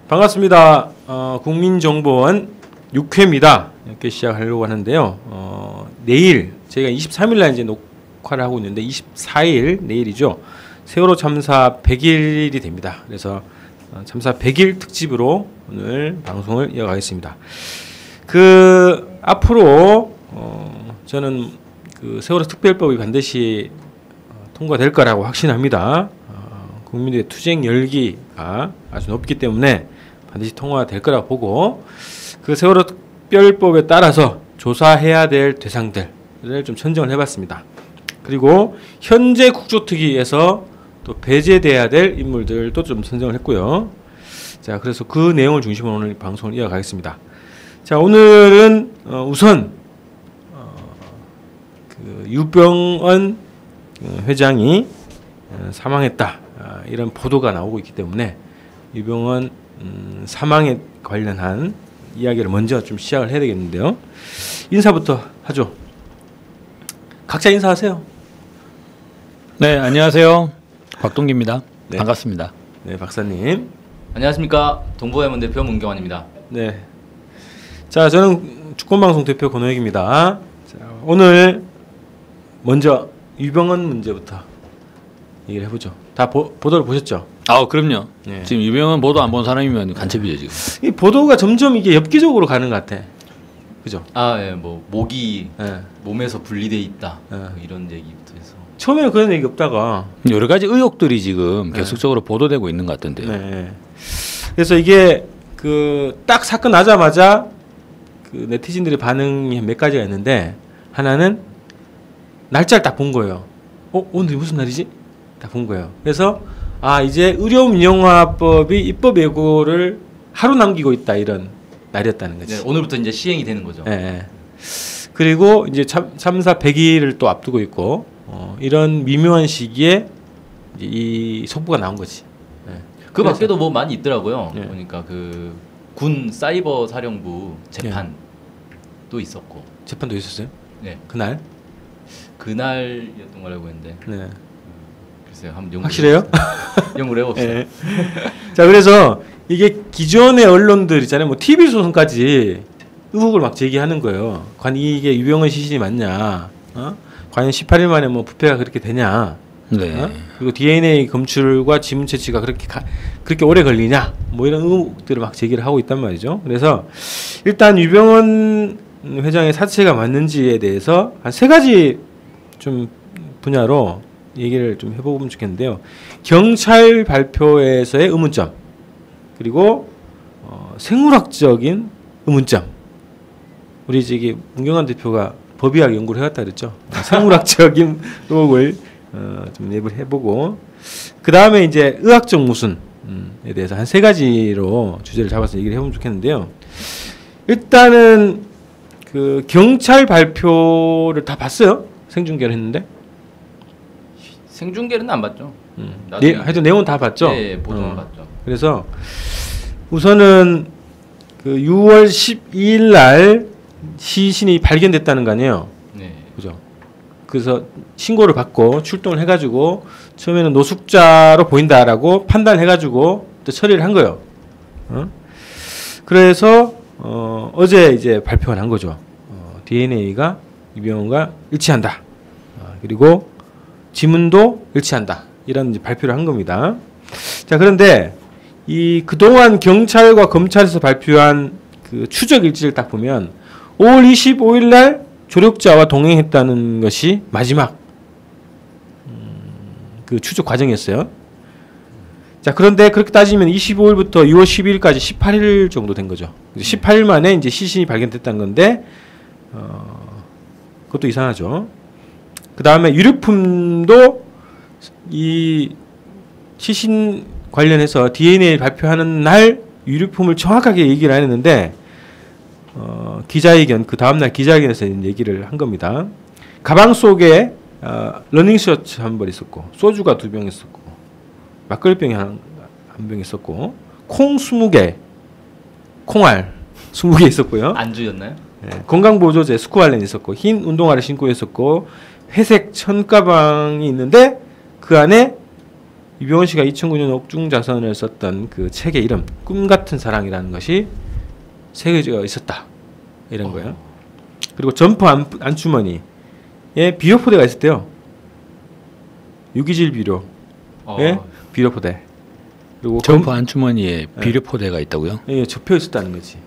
반갑습니다. 국민정보원 6회입니다. 이렇게 시작하려고 하는데요. 내일 저희가 23일날 이제 녹화를 하고 있는데 24일 내일이죠. 세월호 참사 100일이 됩니다. 그래서 참사 100일 특집으로 오늘 방송을 이어가겠습니다. 앞으로 저는 세월호 특별법이 반드시 통과될 거라고 확신합니다. 국민들의 투쟁 열기가 아주 높기 때문에 반드시 통과될 거라고 보고 세월호 특별법에 따라서 조사해야 될 대상들을 좀 선정을 해봤습니다. 그리고 현재 국조특위에서 또 배제돼야 될 인물들도 좀 선정을 했고요. 자, 그래서 그 내용을 중심으로 오늘 방송을 이어가겠습니다. 자, 오늘은 우선 유병언 회장이 사망했다, 이런 보도가 나오고 있기 때문에 유병언 사망에 관련한 이야기를 먼저 좀 시작을 해야 되겠는데요. 인사부터 하죠. 각자 인사하세요. 네, 안녕하세요. 곽동기입니다. 네. 반갑습니다. 네, 박사님. 안녕하십니까. 동부해문 대표 문경환입니다. 네. 자, 저는 주권방송 대표 권호혁입니다. 자, 오늘 먼저 유병언 문제부터 얘기를 해보죠. 다 보도를 보셨죠? 그럼요. 네. 지금 유병언 보도 안 본 사람이면 간첩이죠 지금. 이 보도가 점점 이게 엽기적으로 가는 것 같아. 그죠? 예, 뭐 목이 몸에서 분리돼 있다, 이런 얘기부터 해서. 처음에는 그런 얘기 없다가 여러 가지 의혹들이 지금 계속적으로 보도되고 있는 것 같던데요. 네. 그래서 이게 딱 사건 나자마자 네티즌들의 반응이 몇 가지가 있는데, 하나는 날짜를 딱 본 거예요. 오늘이 무슨 날이지? 딱 본 거예요. 그래서 이제 의료민영화법이 입법 예고를 하루 남기고 있다, 이런 날이었다는 거지. 네, 오늘부터 이제 시행이 되는 거죠. 네. 그리고 이제 참사 100일을 또 앞두고 있고, 이런 미묘한 시기에 이 속보가 나온 거지. 네. 그 밖에도 뭐 많이 있더라고요. 네. 보니까 군 사이버 사령부 재판도 있었고. 재판도 있었어요? 네. 그날이었던 거라고 했는데. 네. 글쎄요, 한번 확실해요? 연구를 해봅시다. 네. 자, 그래서 이게 기존의 언론들 있잖아요. 뭐 TV 조선까지 의혹을 막 제기하는 거예요. 과연 이게 유병언 시신이 맞냐? 과연 18일 만에 뭐 부패가 그렇게 되냐? 네. 그리고 DNA 검출과 지문 채취가 그렇게 오래 걸리냐? 뭐 이런 의혹들을 막 제기를 하고 있단 말이죠. 그래서 일단 유병언 회장의 사체가 맞는지에 대해서 한 세 가지 좀 분야로 얘기를 좀 해보면 좋겠는데요. 경찰 발표에서의 의문점, 그리고 생물학적인 의문점. 우리 저기 문경환 대표가 법의학 연구를 해왔다 그랬죠. 생물학적인 의혹을 좀 얘기를 해보고, 그 다음에 이제 의학적 모순에 대해서 한 세 가지로 주제를 잡아서 얘기를 해보면 좋겠는데요. 일단은 경찰 발표를 다 봤어요? 생중계를 했는데. 생중계는 안 봤죠. 하여튼 내용은 다 봤죠. 네, 보도는 봤죠. 그래서 우선은 6월 12일 날 시신이 발견됐다는 거 아니에요. 네. 그죠? 그래서 신고를 받고 출동을 해가지고 처음에는 노숙자로 보인다라고 판단을 해가지고 또 처리를 한 거예요. 그래서 어제 이제 발표가 난 거죠. DNA가 유병언과 일치한다. 그리고 지문도 일치한다. 이런 이제 발표를 한 겁니다. 자, 그런데 그동안 경찰과 검찰에서 발표한 추적 일지를 딱 보면 5월 25일 날 조력자와 동행했다는 것이 마지막 추적 과정이었어요. 자, 그런데 그렇게 따지면 25일부터 6월 12일까지 18일 정도 된 거죠. 18일 만에 이제 시신이 발견됐다는 건데, 그것도 이상하죠. 그 다음에 유류품도 이 시신 관련해서 DNA 발표하는 날 유류품을 정확하게 얘기를 안 했는데, 기자회견, 그 다음날 기자회견에서 얘기를 한 겁니다. 가방 속에 러닝셔츠 한 벌 있었고, 소주가 2병 있었고, 막걸리병이 한 병 있었고, 콩 20개, 콩알 20개 있었고요. 안주였나요? 네, 건강보조제 스쿠알렌 있었고, 흰 운동화를 신고 있었고, 회색 천가방이 있는데 그 안에 유병원 씨가 2009년 옥중자선을 썼던 그 책의 이름 꿈 같은 사랑이라는 것이 새겨져 있었다 이런 거예요. 그리고 점퍼 안주머니에 비료 포대가 있었대요. 유기질 비료에 비료 포대. 그리고 점퍼 안주머니에 비료 포대가 있다고요? 예, 접혀 있었다는 거지.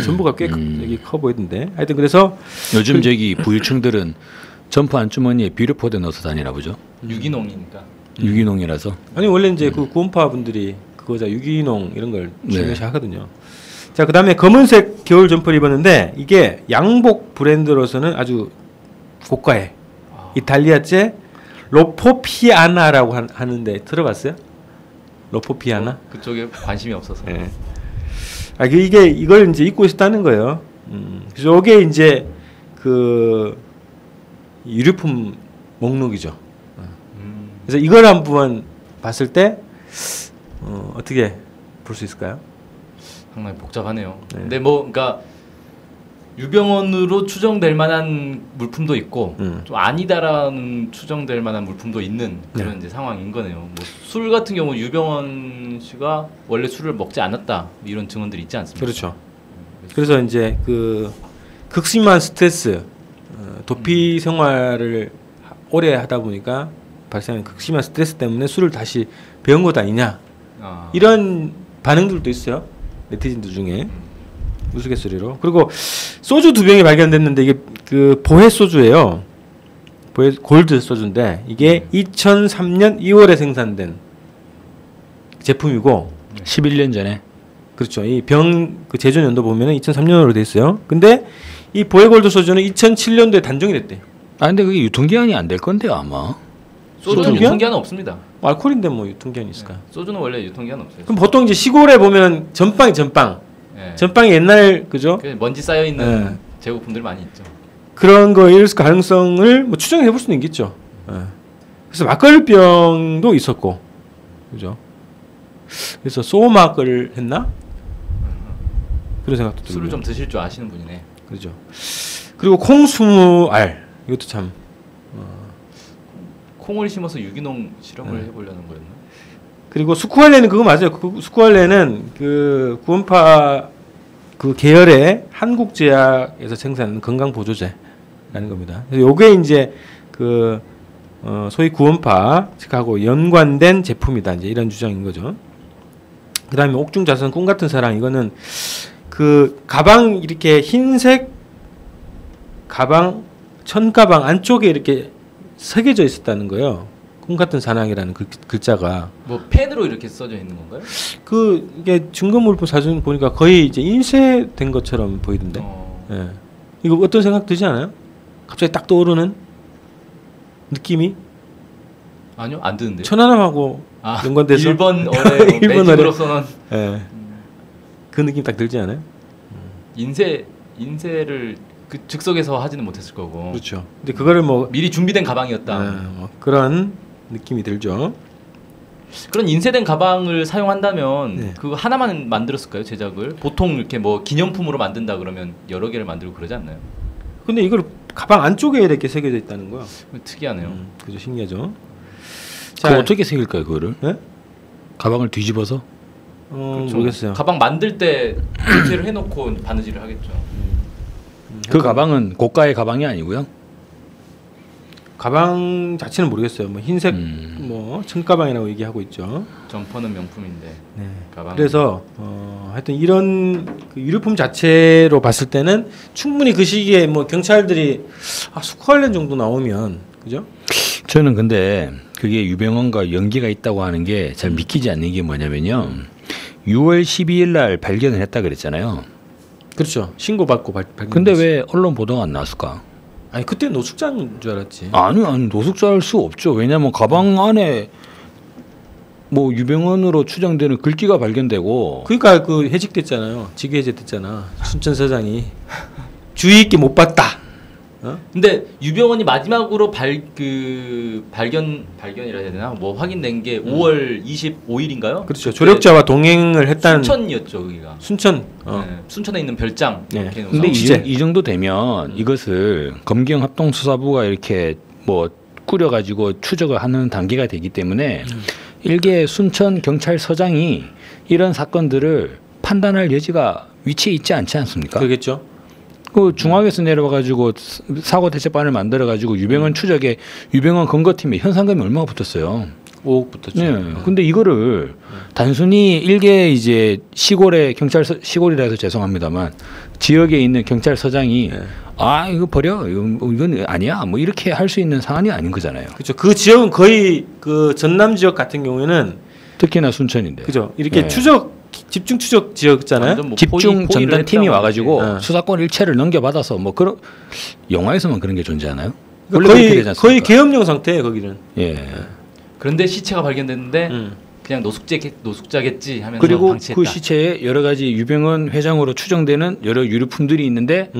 전부가 꽤 여기 커 보이던데. 하여튼 그래서 요즘 저기 부유층들은 점퍼 안주머니에 비료 포대 넣어서 다니나 보죠. 유기농이니까. 유기농이라서. 아니 원래 이제 그 구원파 분들이 그거자 유기농 이런 걸 중요시 하거든요. 자, 그다음에 검은색 겨울 점퍼를 입었는데 이게 양복 브랜드로서는 아주 고가의 이탈리아제 로포피아나라고 하는데 들어봤어요? 로포피아나? 그쪽에 관심이 없어서. 네. 아, 이걸 이제 입고 있었다는 거예요. 그래서 이게 이제 그 유류품 목록이죠. 그래서 이걸 한번 봤을 때 어떻게 볼 수 있을까요? 상당히 복잡하네요. 네. 근데 뭐 그러니까 유병원으로 추정될 만한 물품도 있고 좀 아니다라는 추정될 만한 물품도 있는 그런 이제 상황인 거네요. 뭐 술 같은 경우 유병원 씨가 원래 술을 먹지 않았다 이런 증언들이 있지 않습니까? 그렇죠. 그래서 이제 그 극심한 스트레스, 도피 생활을 오래 하다 보니까 발생한 극심한 스트레스 때문에 술을 다시 배운 것 아니냐 이런 반응들도 있어요. 네티즌들 중에 우스갯소리로. 그리고 소주 2병이 발견됐는데 이게 그 보헤 소주예요. 보헤 골드 소주인데 이게 2003년 2월에 생산된 제품이고 11년 전에. 그렇죠. 이 병 그 제조 연도 보면은 2003년으로 돼 있어요. 근데 이 보헤 골드 소주는 2007년도에 단종이 됐대요. 아 근데 그게 유통기한이 안 될 건데요 아마. 소주는 유통기한 없습니다. 알코올인데 뭐 유통기한이 있을까요? 소주는 원래 유통기한 없어요. 그럼 보통 이제 시골에 보면 전빵이 전빵. 네. 전빵이 옛날 그죠? 먼지 쌓여 있는 제국품들이 많이 있죠. 그런 거일 가능성을 뭐 추정해 볼 수는 있겠죠. 그래서 막걸리병도 있었고, 그죠? 그래서 소막을 했나? 그런 생각도 들고요. 술을 좀 드실 줄 아시는 분이네. 그렇죠. 그리고 콩 20알 이것도 참. 콩을 심어서 유기농 실험을 해보려는 거였나? 그리고 스쿠알레는 그거 맞아요. 그 스쿠알레는 그 구원파 그 계열의 한국제약에서 생산하는 건강 보조제라는 겁니다. 그래서 요게 이제 그 소위 구원파 측하고 연관된 제품이다. 이제 이런 주장인 거죠. 그다음에 옥중자선 꿈 같은 사랑 이거는 그 가방 이렇게 흰색 가방 천가방 안쪽에 이렇게 새겨져 있었다는 거예요. 꿈 같은 사랑이라는 글자가 뭐 펜으로 이렇게 써져 있는 건가요? 그 이게 증거물품 사진 보니까 거의 이제 인쇄된 것처럼 보이던데. 예. 이거 어떤 생각 드지 않아요? 갑자기 딱 떠오르는 느낌이? 아니요, 안 드는데요. 천안함하고 연관돼서 일본 어뢰 매직으로 써놓은 예. 그 느낌 딱 들지 않아요? 인쇄를 그 즉석에서 하지는 못했을 거고. 그렇죠. 근데 그거를 뭐 미리 준비된 가방이었다. 뭐 그런 느낌이 들죠. 그런 인쇄된 가방을 사용한다면 그 하나만 만들었을까요? 제작을? 보통 이렇게 뭐 기념품으로 만든다 그러면 여러 개를 만들고 그러지 않나요? 근데 이걸 가방 안쪽에 이렇게 새겨져 있다는 거야. 특이하네요. 그죠, 신기하죠. 자, 어떻게 새길까요 그거를? 네? 가방을 뒤집어서? 그렇죠. 모르겠어요. 가방 만들 때 인쇄를 해놓고 바느질을 하겠죠. 그 가방은 고가의 가방이 아니고요. 가방 자체는 모르겠어요. 뭐 흰색 뭐 청가방이라고 얘기하고 있죠. 점퍼는 명품인데. 네. 가방. 그래서 하여튼 이런 그 유류품 자체로 봤을 때는 충분히 그 시기에 뭐 경찰들이 스쿠알렌 정도 나오면 그죠? 저는 근데 그게 유병원과 연계가 있다고 하는 게 잘 믿기지 않는 게 뭐냐면요. 6월 12일 날 발견을 했다 그랬잖아요. 그렇죠. 신고받고 발견. 근데 왜 언론 보도가 안 나왔을까? 아니 그때 노숙자인 줄 알았지. 아니 노숙자일 수 없죠. 왜냐면 가방 안에 뭐 유병원으로 추정되는 글귀가 발견되고. 그러니까 그 해직됐잖아요. 직위 해제됐잖아. 순천서장이 주의 있게 못 봤다. 근데 유병원이 마지막으로 발견이라 해야 되나? 뭐 확인된 게 5월 25일인가요? 그렇죠. 조력자와 동행을 했다는. 순천이었죠, 거기가. 순천. 네, 순천에 있는 별장. 네. 근데 이 정도 되면 이것을 검경합동수사부가 이렇게 뭐 꾸려가지고 추적을 하는 단계가 되기 때문에 일개 순천 경찰서장이 이런 사건들을 판단할 여지가 위치에 있지 않지 않습니까? 그러겠죠. 그 중앙에서 내려와 가지고 사고 대책반을 만들어 가지고 유병헌 추적에 유병헌 검거팀에 현상금이 얼마가 붙었어요? 5억 붙었죠. 네. 근데 이거를 단순히 일개 이제 시골의 경찰서 시골이라 해서 죄송합니다만 지역에 있는 경찰서장이 아 이거 버려 이건 아니야 뭐 이렇게 할 수 있는 상황이 아닌 거잖아요. 그렇죠. 그 지역은 거의 그 전남 지역 같은 경우에는 특히나 순천인데. 그죠. 이렇게 네. 집중 추적 지역잖아요. 완전 뭐 집중 포위를 전단팀이 했다고 와가지고 하는데. 수사권 일체를 넘겨받아서 뭐 그런 영화에서만 그런 게 존재하나요? 원래 그러니까 그렇게 되지 않습니까? 거의 계엄령 상태예요 거기는. 예. 그런데 시체가 발견됐는데 그냥 노숙자겠지 하면서 그리고 방치했다. 그 시체에 여러 가지 유병헌 회장으로 추정되는 여러 유류품들이 있는데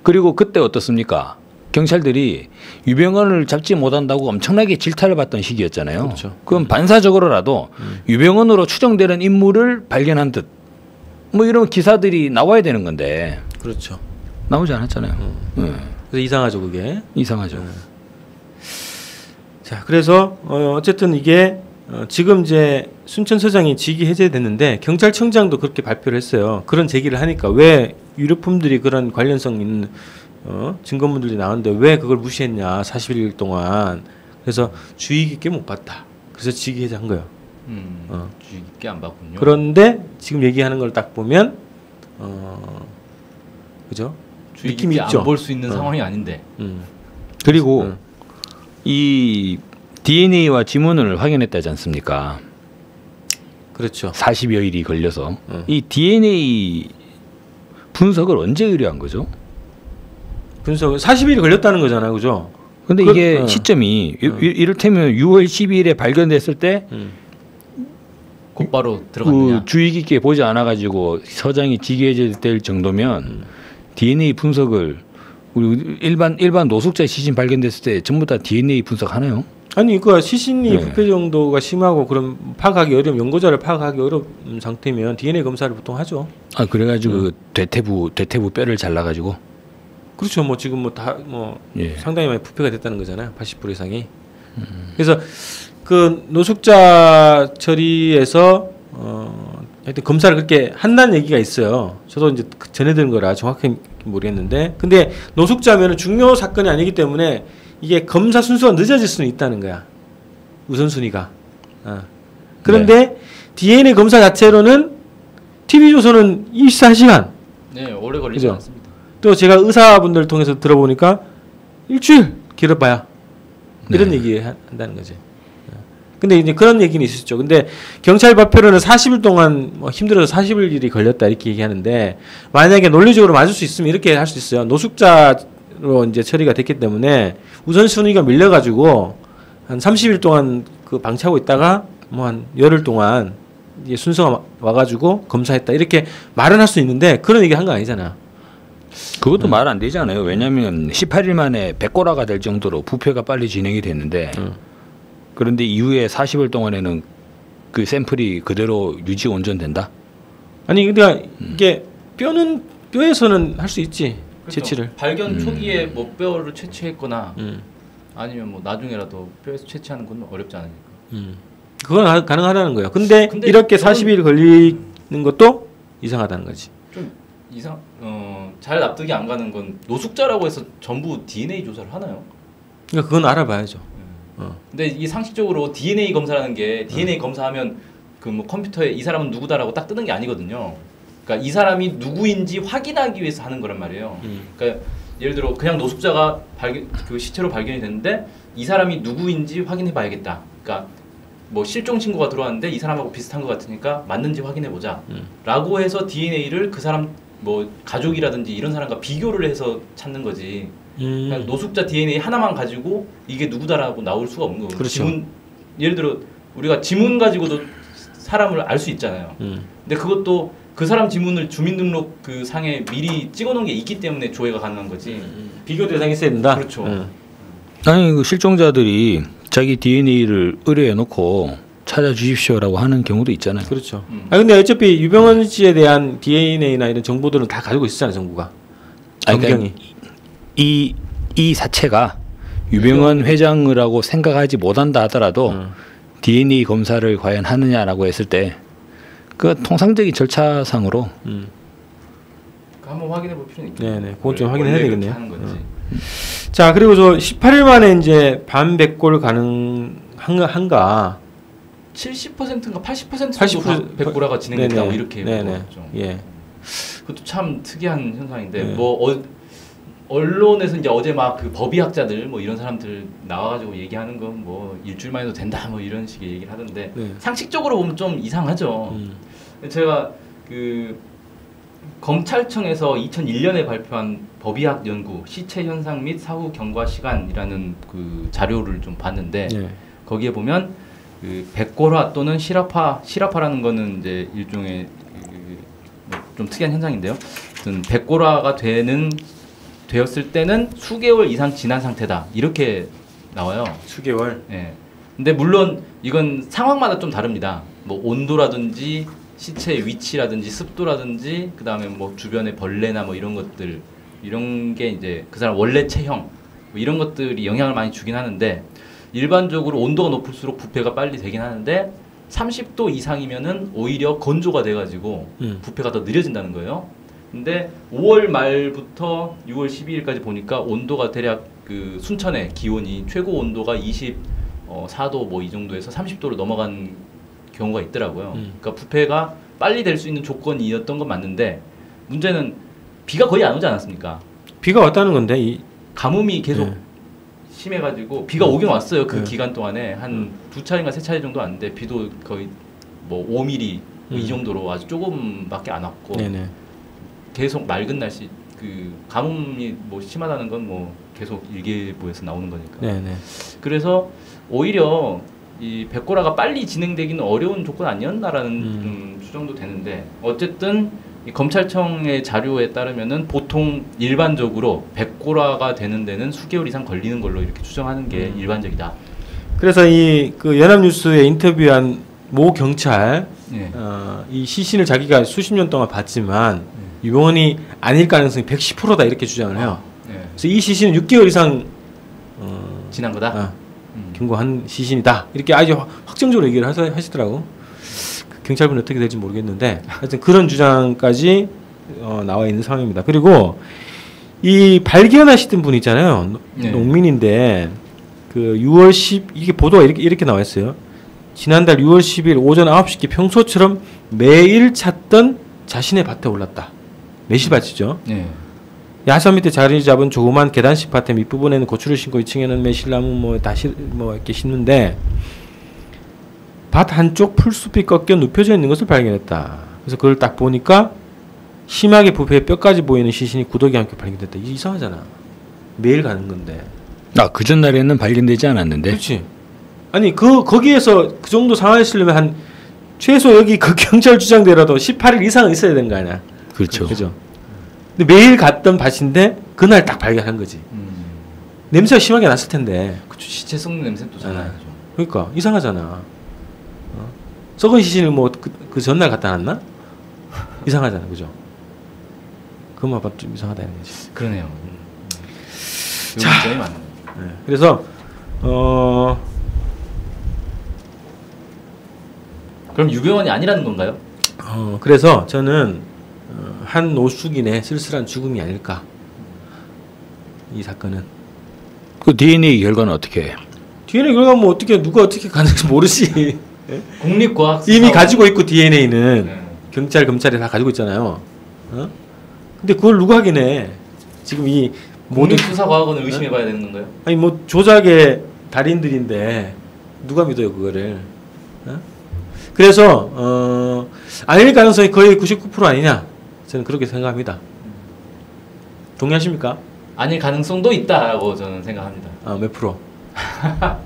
그리고 그때 어떻습니까? 경찰들이 유병헌을 잡지 못한다고 엄청나게 질타를 받던 시기였잖아요. 그렇죠. 그럼 반사적으로라도 유병헌으로 추정되는 인물을 발견한 듯 뭐 이런 기사들이 나와야 되는 건데 그렇죠. 나오지 않았잖아요. 예. 그래서 이상하죠 그게. 이상하죠. 자 그래서 어쨌든 이게 지금 이제 순천서장이 직위 해제됐는데 경찰청장도 그렇게 발표를 했어요. 그런 제기를 하니까 왜 유류품들이 그런 관련성 있는 증거물들이 나왔는데 왜 그걸 무시했냐 41일 동안. 그래서 주의 깊게 못 봤다. 그래서 직위 해제한 거예요. 주의 깊게 안 봤군요. 그런데 지금 얘기하는 걸 딱 보면 그죠? 주의 느낌이 깊게 있죠. 안 볼 수 있는 상황이 아닌데. 그리고 이 DNA와 지문을 확인했다지 않습니까? 그렇죠. 40여일이 걸려서 이 DNA 분석을 언제 의뢰한 거죠? 분석 40일이 걸렸다는 거잖아요, 그죠? 근데 이게 시점이 이를테면 6월 12일에 발견됐을 때 곧바로 들어갔느냐? 그 주의 깊게 보지 않아 가지고 서장이 직위해제될 정도면 DNA 분석을 우리 일반 노숙자 시신 발견됐을 때 전부 다 DNA 분석하나요? 아니 그 시신이 네. 부패 정도가 심하고 그럼 파악하기 어려운 연고자를 파악하기 어려운 상태면 DNA 검사를 보통 하죠. 아 그래가지고 대퇴부 뼈를 잘라가지고 그렇죠. 뭐 지금 뭐 다 뭐 예. 상당히 많이 부패가 됐다는 거잖아요. 80% 이상이. 그래서 그 노숙자 처리에서 하여튼 검사를 그렇게 한다는 얘기가 있어요. 저도 이제 전해 들은 거라 정확히 모르겠는데, 근데 노숙자면은 중요 사건이 아니기 때문에 이게 검사 순서가 늦어질 수는 있다는 거야. 우선순위가. 그런데 DNA 검사 자체로는 TV조선은 24시간. 네, 오래 걸리지 그죠? 않습니다. 또 제가 의사분들 통해서 들어보니까 일주일 길어봐야 이런 네. 얘기 한다는 거지. 근데 이제 그런 얘기는 있었죠. 근데 경찰 발표로는 40일 동안 뭐 힘들어서 40일이 걸렸다 이렇게 얘기하는데, 만약에 논리적으로 맞을 수 있으면 이렇게 할 수 있어요. 노숙자로 이제 처리가 됐기 때문에 우선순위가 밀려가지고 한 30일 동안 그 방치하고 있다가 뭐 한 열흘 동안 이제 순서가 와가지고 검사했다 이렇게 말은 할 수 있는데 그런 얘기 한 거 아니잖아. 그것도 말 안 되잖아요. 왜냐하면 18일 만에 100고라가 될 정도로 부패가 빨리 진행이 됐는데 그런데 이후에 40일 동안에는 그 샘플이 그대로 유지 온전된다? 아니 근데 이게 뼈에서는 할 수 있지. 그렇죠. 채취를. 발견 초기에 뭐 뼈를 채취했거나 아니면 뭐 나중에라도 뼈에서 채취하는 건 어렵지 않으니까. 그건 가능하다는 거예요. 근데 이렇게 저는 40일 걸리는 것도 이상하다는 거지. 좀 잘 납득이 안 가는 건 노숙자라고 해서 전부 DNA 조사를 하나요? 그러니까 그건 알아봐야죠. 근데 이게 상식적으로 DNA 검사라는 게 DNA 검사하면 그 뭐 컴퓨터에 이 사람은 누구다라고 딱 뜨는 게 아니거든요. 그러니까 이 사람이 누구인지 확인하기 위해서 하는 거란 말이에요. 그러니까 예를 들어 그냥 노숙자가 그 시체로 발견이 됐는데 이 사람이 누구인지 확인해 봐야겠다. 그러니까 뭐 실종 신고가 들어왔는데 이 사람하고 비슷한 것 같으니까 맞는지 확인해 보자. 라고 해서 DNA를 그 사람 뭐 가족이라든지 이런 사람과 비교를 해서 찾는 거지. 그러니까 노숙자 DNA 하나만 가지고 이게 누구다라고 나올 수가 없는 거고. 그렇죠. 지문, 예를 들어 우리가 지문 가지고도 사람을 알 수 있잖아요. 근데 그것도 그 사람 지문을 주민등록 그 상에 미리 찍어놓은 게 있기 때문에 조회가 가능한 거지. 비교 대상이 있어야 된다. 그렇죠. 아니 그 실종자들이 자기 DNA를 의뢰해 놓고 찾아주십시오라고 하는 경우도 있잖아요. 그렇죠. 근데 어차피 유병헌 씨에 대한 DNA나 이런 정보들은 다 가지고 있었잖아요, 정부가. 정경이. 이 사체가 유병헌 회장이라고 생각하지 못한다 하더라도 DNA 검사를 과연 하느냐라고 했을 때 그 통상적인 절차상으로 한번 확인해 볼 필요는 있겠네요. 네네, 그건 좀 확인해야 되겠네요. 하는 건지. 자, 그리고 저 18일 만에 이제 반백골 가능한가? 70%인가 80% 80% 정도 백골화가 진행됐다고 네네. 이렇게 네네. 보더라고요. 예. 그것도 참 특이한 현상인데 네. 뭐 언론에서 이제 어제 막 그 법의학자들 뭐 이런 사람들 나와가지고 얘기하는 건 뭐 일주일만 해도 된다 뭐 이런 식의 얘기를 하던데 네. 상식적으로 보면 좀 이상하죠. 제가 그 검찰청에서 2001년에 발표한 법의학 연구 시체 현상 및 사후 경과 시간이라는 그 자료를 좀 봤는데 예. 거기에 보면 그 백골화 또는 실화파라는 거는 이제 일종의 좀 특이한 현상인데요. 백골화가 되었을 때는 수개월 이상 지난 상태다 이렇게 나와요. 수개월. 예. 근데 물론 이건 상황마다 좀 다릅니다. 뭐 온도라든지 시체의 위치라든지 습도라든지 그 다음에 뭐 주변의 벌레나 뭐 이런 것들 이런 게 이제 그 사람 원래 체형 뭐 이런 것들이 영향을 많이 주긴 하는데 일반적으로 온도가 높을수록 부패가 빨리 되긴 하는데 30도 이상이면은 오히려 건조가 돼가지고 부패가 더 느려진다는 거예요. 근데 5월 말부터 6월 12일까지 보니까 온도가 대략 그 순천의 기온이 최고 온도가 24도 뭐 이 정도에서 30도로 넘어간 경우가 있더라고요. 그러니까 부패가 빨리 될 수 있는 조건이었던 건 맞는데 문제는 비가 거의 안 오지 않았습니까? 비가 왔다는 건데 가뭄이 계속 네. 심해가지고 비가 오긴 왔어요. 그 네. 기간 동안에 한 2차례인가 3차례 정도 왔는데 비도 거의 뭐 5mm 이 정도로 아주 조금밖에 안 왔고 네네. 계속 맑은 날씨 그 가뭄이 뭐 심하다는 건 뭐 계속 일기예보에서 나오는 거니까. 네네. 그래서 오히려 이 백골화가 빨리 진행되기는 어려운 조건 아니었나라는 좀 추정도 되는데 어쨌든 이 검찰청의 자료에 따르면은 보통 일반적으로 백골화가 되는 데는 수개월 이상 걸리는 걸로 이렇게 추정하는 게 일반적이다. 그래서 이 그 연합뉴스에 인터뷰한 모 경찰 예. 이 시신을 자기가 수십 년 동안 봤지만 유병헌이 아닐 가능성이 110%다 이렇게 주장을 해요. 예. 그래서 이 시신은 6개월 이상 지난 거다. 경고한 시신이다 이렇게 아주 확정적으로 얘기를 하시더라고. 그 경찰분 어떻게 될지 모르겠는데 하여튼 그런 주장까지 나와 있는 상황입니다. 그리고 이 발견하시던 분 있잖아요. 네. 농민인데 그 6월 10 이게 보도가 이렇게 나와 있어요. 지난달 6월 10일 오전 9시께 평소처럼 매일 찾던 자신의 밭에 올랐다. 매실밭이죠. 예. 야산 밑에 자리 잡은 조그만 계단식 밭의 밑부분에는 고추를 심고 2층에는 매실나무 뭐 이렇게 심는데 밭 한쪽 풀숲이 꺾여 눕혀져 있는 것을 발견했다. 그래서 그걸 딱 보니까 심하게 부패해 뼈까지 보이는 시신이 구더기 함께 발견됐다. 이게 이상하잖아. 매일 가는 건데. 그 전날에는 발견되지 않았는데. 그렇지. 아니 거기에서 그 정도 상황에 쓰려면 한 최소 여기 그 경찰 주장대로도 18일 이상은 있어야 되는 거 아니야. 그렇죠. 그죠. 근데 매일 갔던 밭인데 그날 딱 발견한 거지. 냄새가 심하게 났을 텐데. 그쵸, 시체 썩는 냄새 또 장난이죠. 그러니까 이상하잖아. 썩은 시신을 뭐 그 전날 갖다 놨나? 이상하잖아, 그죠? 그만 봐도 좀 이상하다 이런 거지. 그러네요. 자, 점이 많네요. 네. 그래서 그럼 유병헌이 아니라는 건가요? 그래서 저는 한 노숙인의 쓸쓸한 죽음이 아닐까. 이 사건은. 그 DNA 결과는 어떻게 해? DNA 결과 뭐 어떻게 누가 어떻게 가는지 모르지. 국립과학 이미 가지고 있고 DNA는 네. 경찰 검찰이 다 가지고 있잖아요. 근데 그걸 누가 확인해? 지금 이 모든 국립수사과학원을 의심해봐야 되는 건가요? 아니 뭐 조작의 달인들인데 누가 믿어요 그거를? 그래서 아닐 가능성이 거의 99% 아니냐? 저는 그렇게 생각합니다. 동의하십니까? 아닐 가능성도 있다라고 저는 생각합니다. 몇 프로?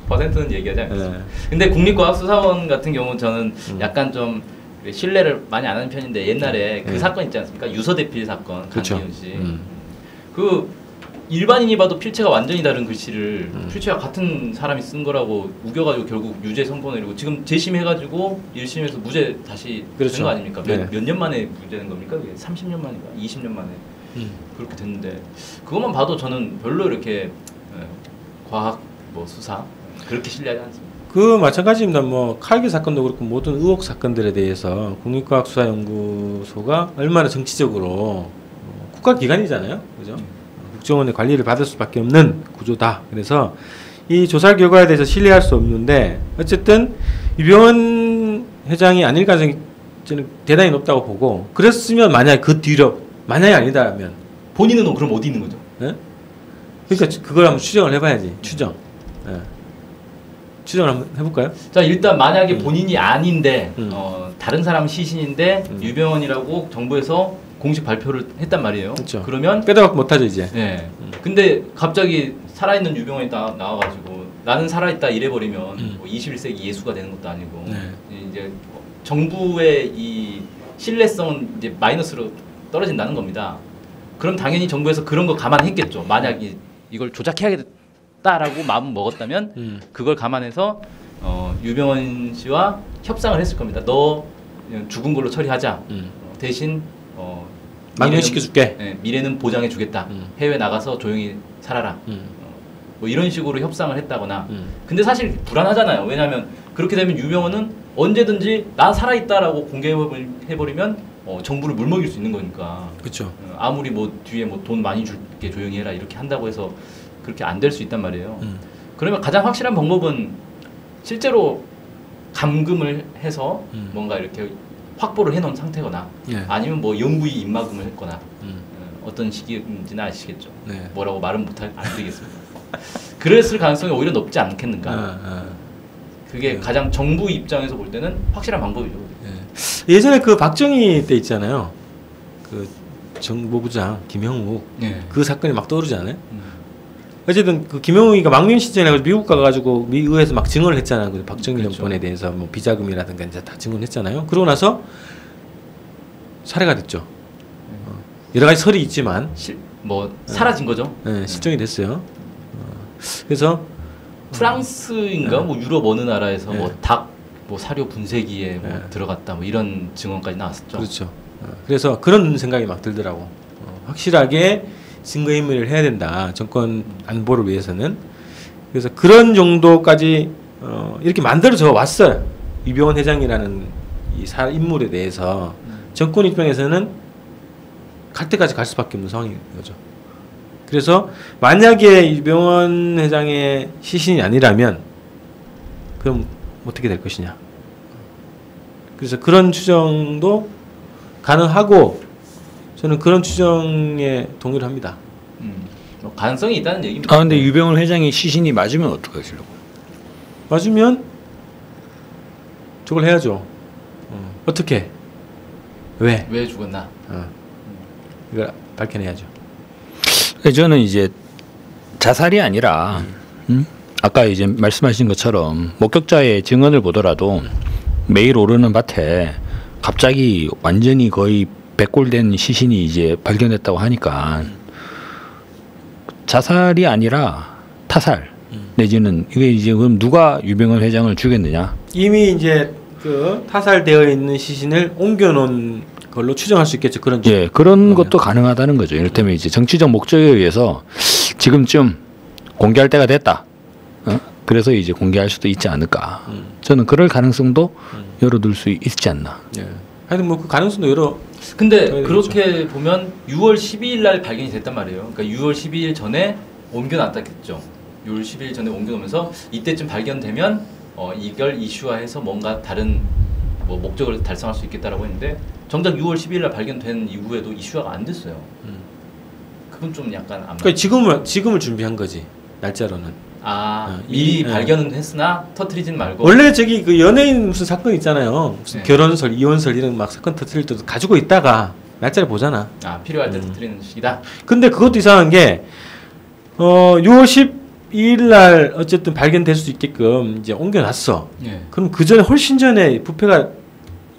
퍼센트는 얘기하지 않겠습니다. 네. 근데 국립과학수사원 같은 경우는 저는 약간 좀 신뢰를 많이 안 하는 편인데 옛날에 그 사건 있지 않습니까? 유서대필 사건 그렇죠. 강기훈 씨. 그 일반인이 봐도 필체가 완전히 다른 글씨를 필체가 같은 사람이 쓴 거라고 우겨가지고 결국 유죄 선고내리고 지금 재심해가지고 1심에서 무죄 다시 그렇죠. 된 거 아닙니까? 네. 몇 년 만에 무죄된 겁니까? 30년 만인가? 20년 만에 그렇게 됐는데 그것만 봐도 저는 별로 이렇게 과학 뭐 수사 그렇게 신뢰하지 않습니다. 그 마찬가지입니다. 뭐 칼기 사건도 그렇고 모든 의혹 사건들에 대해서 국립과학수사연구소가 얼마나 정치적으로 국가기관이잖아요, 그죠? 국정원의 관리를 받을 수밖에 없는 구조다. 그래서 이 조사 결과에 대해서 신뢰할 수 없는데 어쨌든 유병헌 회장이 아닐 가능성이 저는 대단히 높다고 보고 그랬으면 만약 그 뒤로 만약에 아니다면 본인은 그럼 어디 있는 거죠? 예? 그러니까 그걸 한번 추정을 해봐야지. 추정. 예. 추정을 한번 해볼까요? 자 일단 만약에 본인이 아닌데 다른 사람 시신인데 유병헌이라고 정부에서 공식 발표를 했단 말이에요. 그렇죠. 그러면 빼다박 못하죠 이제. 네. 근데 갑자기 살아있는 유병헌이 나와가지고 나는 살아있다 이래버리면 뭐 21세기 예수가 되는 것도 아니고 네. 이제 정부의 이 신뢰성은 이제 마이너스로 떨어진다는 겁니다. 그럼 당연히 정부에서 그런 거 감안했겠죠. 만약 이걸 조작해야겠다라고 마음 먹었다면 그걸 감안해서 유병헌 씨와 협상을 했을 겁니다. 너 죽은 걸로 처리하자. 대신 망명시켜줄게. 미래는 보장해주겠다. 해외 나가서 조용히 살아라. 뭐 이런 식으로 협상을 했다거나. 근데 사실 불안하잖아요. 왜냐하면 그렇게 되면 유병헌은 언제든지 나 살아있다라고 공개해버리면 정부를 물먹일 수 있는 거니까. 그렇죠. 아무리 뭐 뒤에 뭐 돈 많이 줄게 조용히 해라 이렇게 한다고 해서 그렇게 안 될 수 있단 말이에요. 그러면 가장 확실한 방법은 실제로 감금을 해서 뭔가 이렇게 확보를 해놓은 상태거나 예. 아니면 뭐 영구히 입막음을 했거나 어떤 시기인지는 아시겠죠. 네. 뭐라고 말은 안 드리겠습니다. 그랬을 가능성이 오히려 높지 않겠는가. 그게 가장 정부 입장에서 볼 때는 확실한 방법이죠. 예전에 그 박정희 때 있잖아요. 그 정보부장 김형욱 그 사건이 막 떠오르지 않아요? 어쨌든 그 김형욱이가 망명 신청해가지고 미국 가가지고 미 의회에서 막 증언을 했잖아요. 그 박정희 정권에 대해서 뭐 비자금이라든가 이제 다 증언했잖아요. 그러고 나서 살해가 됐죠. 여러 가지 설이 있지만 사라진 거죠. 네, 실종이 됐어요. 그래서 프랑스인가 뭐 유럽 어느 나라에서 뭐 닭 뭐 사료 분쇄기에 뭐 들어갔다 뭐 이런 증언까지 나왔었죠. 그렇죠. 그래서 그런 생각이 막 들더라고. 확실하게 증거인멸을 해야 된다. 정권 안보를 위해서는. 그래서 그런 정도까지 이렇게 만들어져 왔어요. 유병헌 회장이라는 이 인물에 대해서 정권 입장에서는 갈 때까지 갈 수밖에 없는 상황인 거죠. 그래서 만약에 유병헌 회장의 시신이 아니라면 그럼 어떻게 될 것이냐. 그래서 그런 추정도 가능하고 저는 그런 추정에 동의를 합니다. 가능성이 있다는 얘기입니다. 아 근데 유병헌 회장의 시신이 맞으면 어떡하시려고? 맞으면 저걸 해야죠. 어떻게? 왜 죽었나? 이걸 밝혀내야죠. 저는 이제 자살이 아니라 아까 이제 말씀하신 것처럼 목격자의 증언을 보더라도 매일 오르는 밭에 갑자기 완전히 거의 백골된 시신이 이제 발견됐다고 하니까 자살이 아니라 타살 내지는 이게 이제 그럼 누가 유병헌 회장을 죽였느냐? 이미 이제 그 타살되어 있는 시신을 옮겨놓은 걸로 추정할 수 있겠죠. 그런 그런 것도 가능하다는 거죠. 이를테면 이제 정치적 목적에 의해서 지금쯤 공개할 때가 됐다. 그래서 이제 공개할 수도 있지 않을까. 저는 그럴 가능성도 열어둘 수 있지 않나. 하여튼 뭐 그 가능성도 여러. 근데 그렇게 보면 6월 12일 날 발견이 됐단 말이에요. 그러니까 6월 12일 전에 옮겨놨다겠죠. 6월 12일 전에 옮겨놓으면서 이때쯤 발견되면 이걸 이슈화해서 뭔가 다른 뭐 목적을 달성할 수 있겠다라고 했는데 정작 6월 12일 날 발견된 이후에도 이슈화가 안 됐어요. 그건 좀 약간 안. 그러니까 지금을 준비한 거지 날짜로는. 미리 발견은 했으나 터트리진 말고. 원래 저기 그 연예인 무슨 사건 있잖아요. 무슨 결혼설, 이혼설 이런 막 사건 터트릴 때도 가지고 있다가 날짜를 보잖아. 필요할 때 터트리는 시기다. 근데 그것도 이상한 게 6월 12일 날 어쨌든 발견될 수 있게끔 이제 옮겨놨어. 그럼 그 전에 훨씬 전에 부패가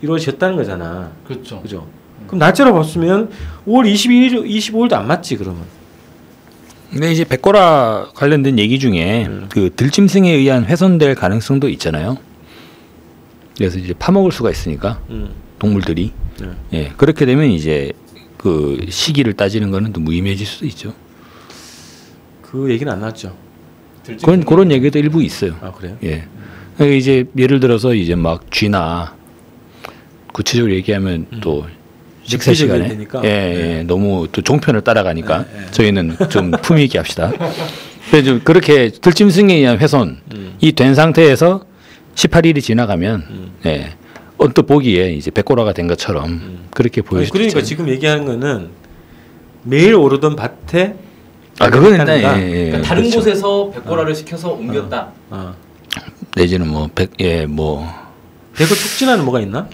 이루어졌다는 거잖아. 그렇죠. 그죠? 그럼 날짜로 봤으면 5월 22일, 25일도 안 맞지 그러면. 근데 이제 백골화 관련된 얘기 중에 그 들짐승에 의한 훼손될 가능성도 있잖아요. 그래서 이제 파먹을 수가 있으니까 동물들이 그렇게 되면 이제 그 시기를 따지는 거는 또 무의미해질 수도 있죠. 그 얘기는 안 나왔죠. 그런 얘기도 일부 있어요. 그래요? 예. 이제 예를 들어서 이제 막 쥐나 구체적으로 얘기하면 또 식사 시간에 되니까. 예, 너무 또 종편을 따라가니까 네. 저희는 좀 품위 있게 합시다. 그래서 좀 그렇게 들짐승에 의한 훼손이 된 상태에서 18일이 지나가면 예, 언뜻 보기에 이제 백골화가 된 것처럼 그렇게 보일 수도 그러니까 있죠. 지금 얘기하는 거는 매일 오르던 밭에 그건 했다는가? 그러니까 다른 그렇죠. 곳에서 백골화를 시켜서 옮겼다. 내지는 뭐 뭐 백골 촉진하는 뭐가 있나?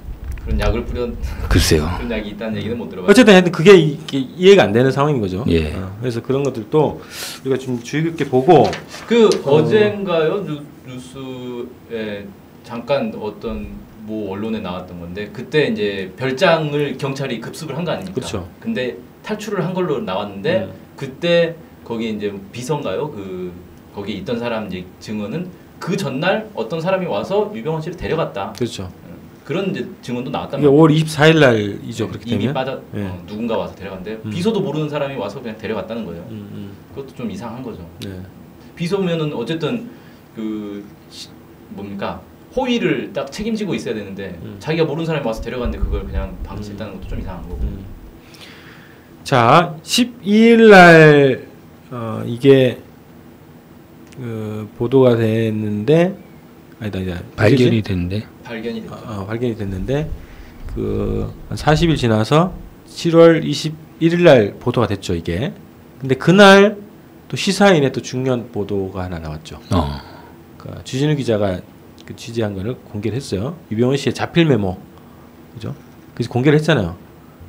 그런 약을 뿌려 글쎄요. 그런 약이 있다는 얘기는 못 들어봤어요. 어쨌든 하여튼 그게 이해가 안 되는 상황인 거죠. 예. 그래서 그런 것들도 우리가 좀 주의 깊게 보고 그 어젠가요 뉴스에 잠깐 어떤 뭐 언론에 나왔던 건데 그때 이제 별장을 경찰이 급습을 한 거 아닙니까? 그렇죠. 근데 탈출을 한 걸로 나왔는데 그때 거기 이제 비서인가요? 그 거기 있던 사람 이제 증언은 그 전날 어떤 사람이 와서 유병헌 씨를 데려갔다. 그렇죠. 그런 이제 증언도 나왔단 이게 말이에요. 5월 24일 날이죠. 그렇게 이미 되면. 빠져 예. 누군가 와서 데려갔는데 비서도 모르는 사람이 와서 그냥 데려갔다는 거예요. 그것도 좀 이상한 거죠. 네. 비서면은 어쨌든 그 뭡니까 호의를 딱 책임지고 있어야 되는데 자기가 모르는 사람이 와서 데려갔는데 그걸 그냥 방치했다는 것도 좀 이상한 거고. 자, 12일 날 이게 보도가 됐는데 아니다. 발견이 됐는데 발견이 됐죠. 발견이 됐는데 한 40일 지나서 7월 21일 날 보도가 됐죠, 이게. 근데 그날 또 시사인에 또 중요한 보도가 하나 나왔죠. 그러니까 주진우 기자가 그 취재한 거를 공개를 했어요. 유병헌 씨의 자필 메모. 그죠? 그래서 공개를 했잖아요.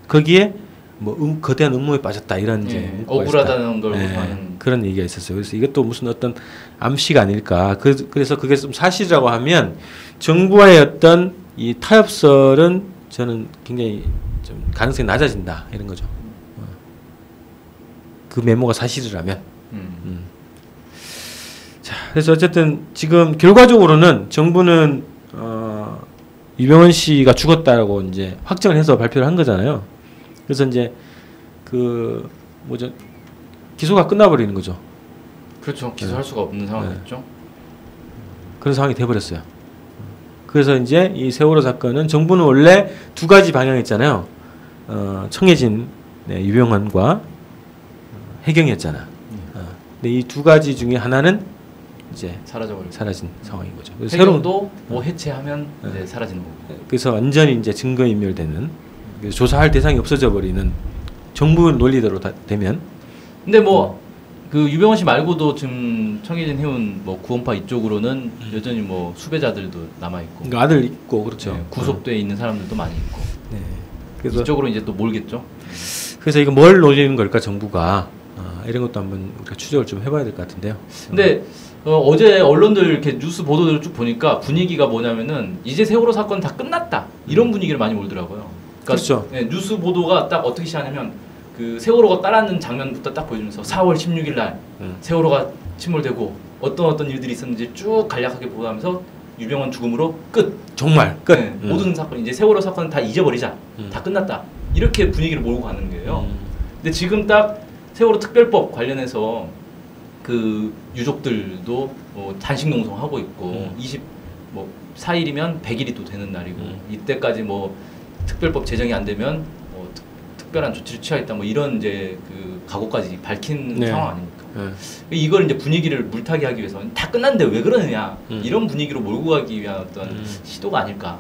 거기에 뭐 거대한 음모에 빠졌다 이런 이제 문구가 억울하다는 있었다. 걸 네, 하는 그런 얘기가 있었어요. 그래서 이것도 무슨 어떤 암시가 아닐까. 그래서 그게 좀 사실이라고 하면 정부와의 어떤 이 타협설은 저는 굉장히 좀 가능성이 낮아진다 이런 거죠. 그 메모가 사실이라면. 자, 그래서 어쨌든 지금 결과적으로는 정부는 유병헌 씨가 죽었다라고 이제 확정을 해서 발표를 한 거잖아요. 그래서 이제 기소가 끝나버리는 거죠. 그렇죠. 기소할 수가 없는 상황이었죠. 그런 상황이 돼버렸어요. 그래서 이제 이 세월호 사건은 정부는 원래 두 가지 방향이었잖아요. 청해진 유병헌과 해경이었잖아. 근데 이 두 가지 중에 하나는 이제 사라진 상황인 거죠. 해경도 뭐 해체하면 이제 사라지는 거고. 그래서 완전히 이제 증거인멸되는. 조사할 대상이 없어져 버리는 정부 논리대로 되면. 근데 뭐 그 유병헌 씨 말고도 지금 청해진 해운 뭐 구원파 이쪽으로는 여전히 뭐 수배자들도 남아 있고. 그러니까 아들 있고 그렇죠. 네, 구속돼 있는 사람들도 많이 있고. 네. 그래서 이쪽으로 이제 또 몰겠죠. 그래서 이거 뭘 노리는 걸까 정부가 이런 것도 한번 우리가 추적을 좀 해봐야 될 것 같은데요. 근데 어제 언론들 이렇게 뉴스 보도들을 쭉 보니까 분위기가 뭐냐면은 이제 세월호 사건 다 끝났다 이런 분위기를 많이 몰더라고요. 그러니까 그렇죠. 네, 뉴스 보도가 딱 어떻게 시작하냐면 그 세월호가 따랐는 장면부터 딱 보여주면서 4월 16일 날 세월호가 침몰되고 어떤 일들이 있었는지 쭉 간략하게 보도하면서 유병헌 죽음으로 끝. 정말 끝. 네, 모든 사건 이제 세월호 사건 다 잊어버리자. 다 끝났다. 이렇게 분위기를 몰고 가는 거예요. 근데 지금 딱 세월호 특별법 관련해서 그 유족들도 단식 농성하고 있고 24일이면 100일이 또 되는 날이고 이때까지 뭐 특별법 제정이 안 되면 뭐 특별한 조치를 취하겠다 뭐 이런 이제 그 각오까지 밝힌 네. 상황 아닙니까? 이걸 이제 분위기를 물타기 하기 위해서 다 끝났는데 왜 그러느냐 이런 분위기로 몰고 가기 위한 어떤 시도가 아닐까.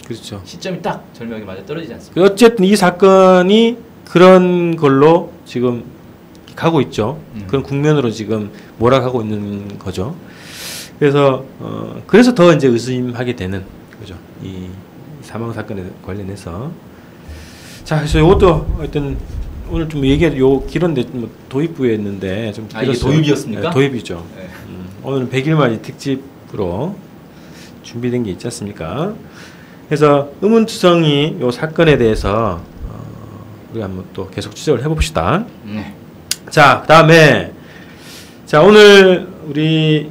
그렇죠. 시점이 딱 절묘하게 맞아 떨어지지 않습니까? 어쨌든 이 사건이 그런 걸로 지금 가고 있죠. 그런 국면으로 지금 몰아가고 있는 거죠. 그래서 그래서 더 이제 의심하게 되는 거죠. 이 사망 사건에 관련해서. 자, 그래서 이것도 하여튼 오늘 좀 요 길었는데 뭐 도입부에 있는데 좀 길었어요. 이게 도입이었습니까? 네, 도입이죠. 네. 오늘 100일 만이 특집으로 준비된 게 있지 않습니까? 그래서 의문투성이 요 사건에 대해서 우리가 한번 또 계속 추적을 해봅시다. 네. 자, 그다음에 자 오늘 우리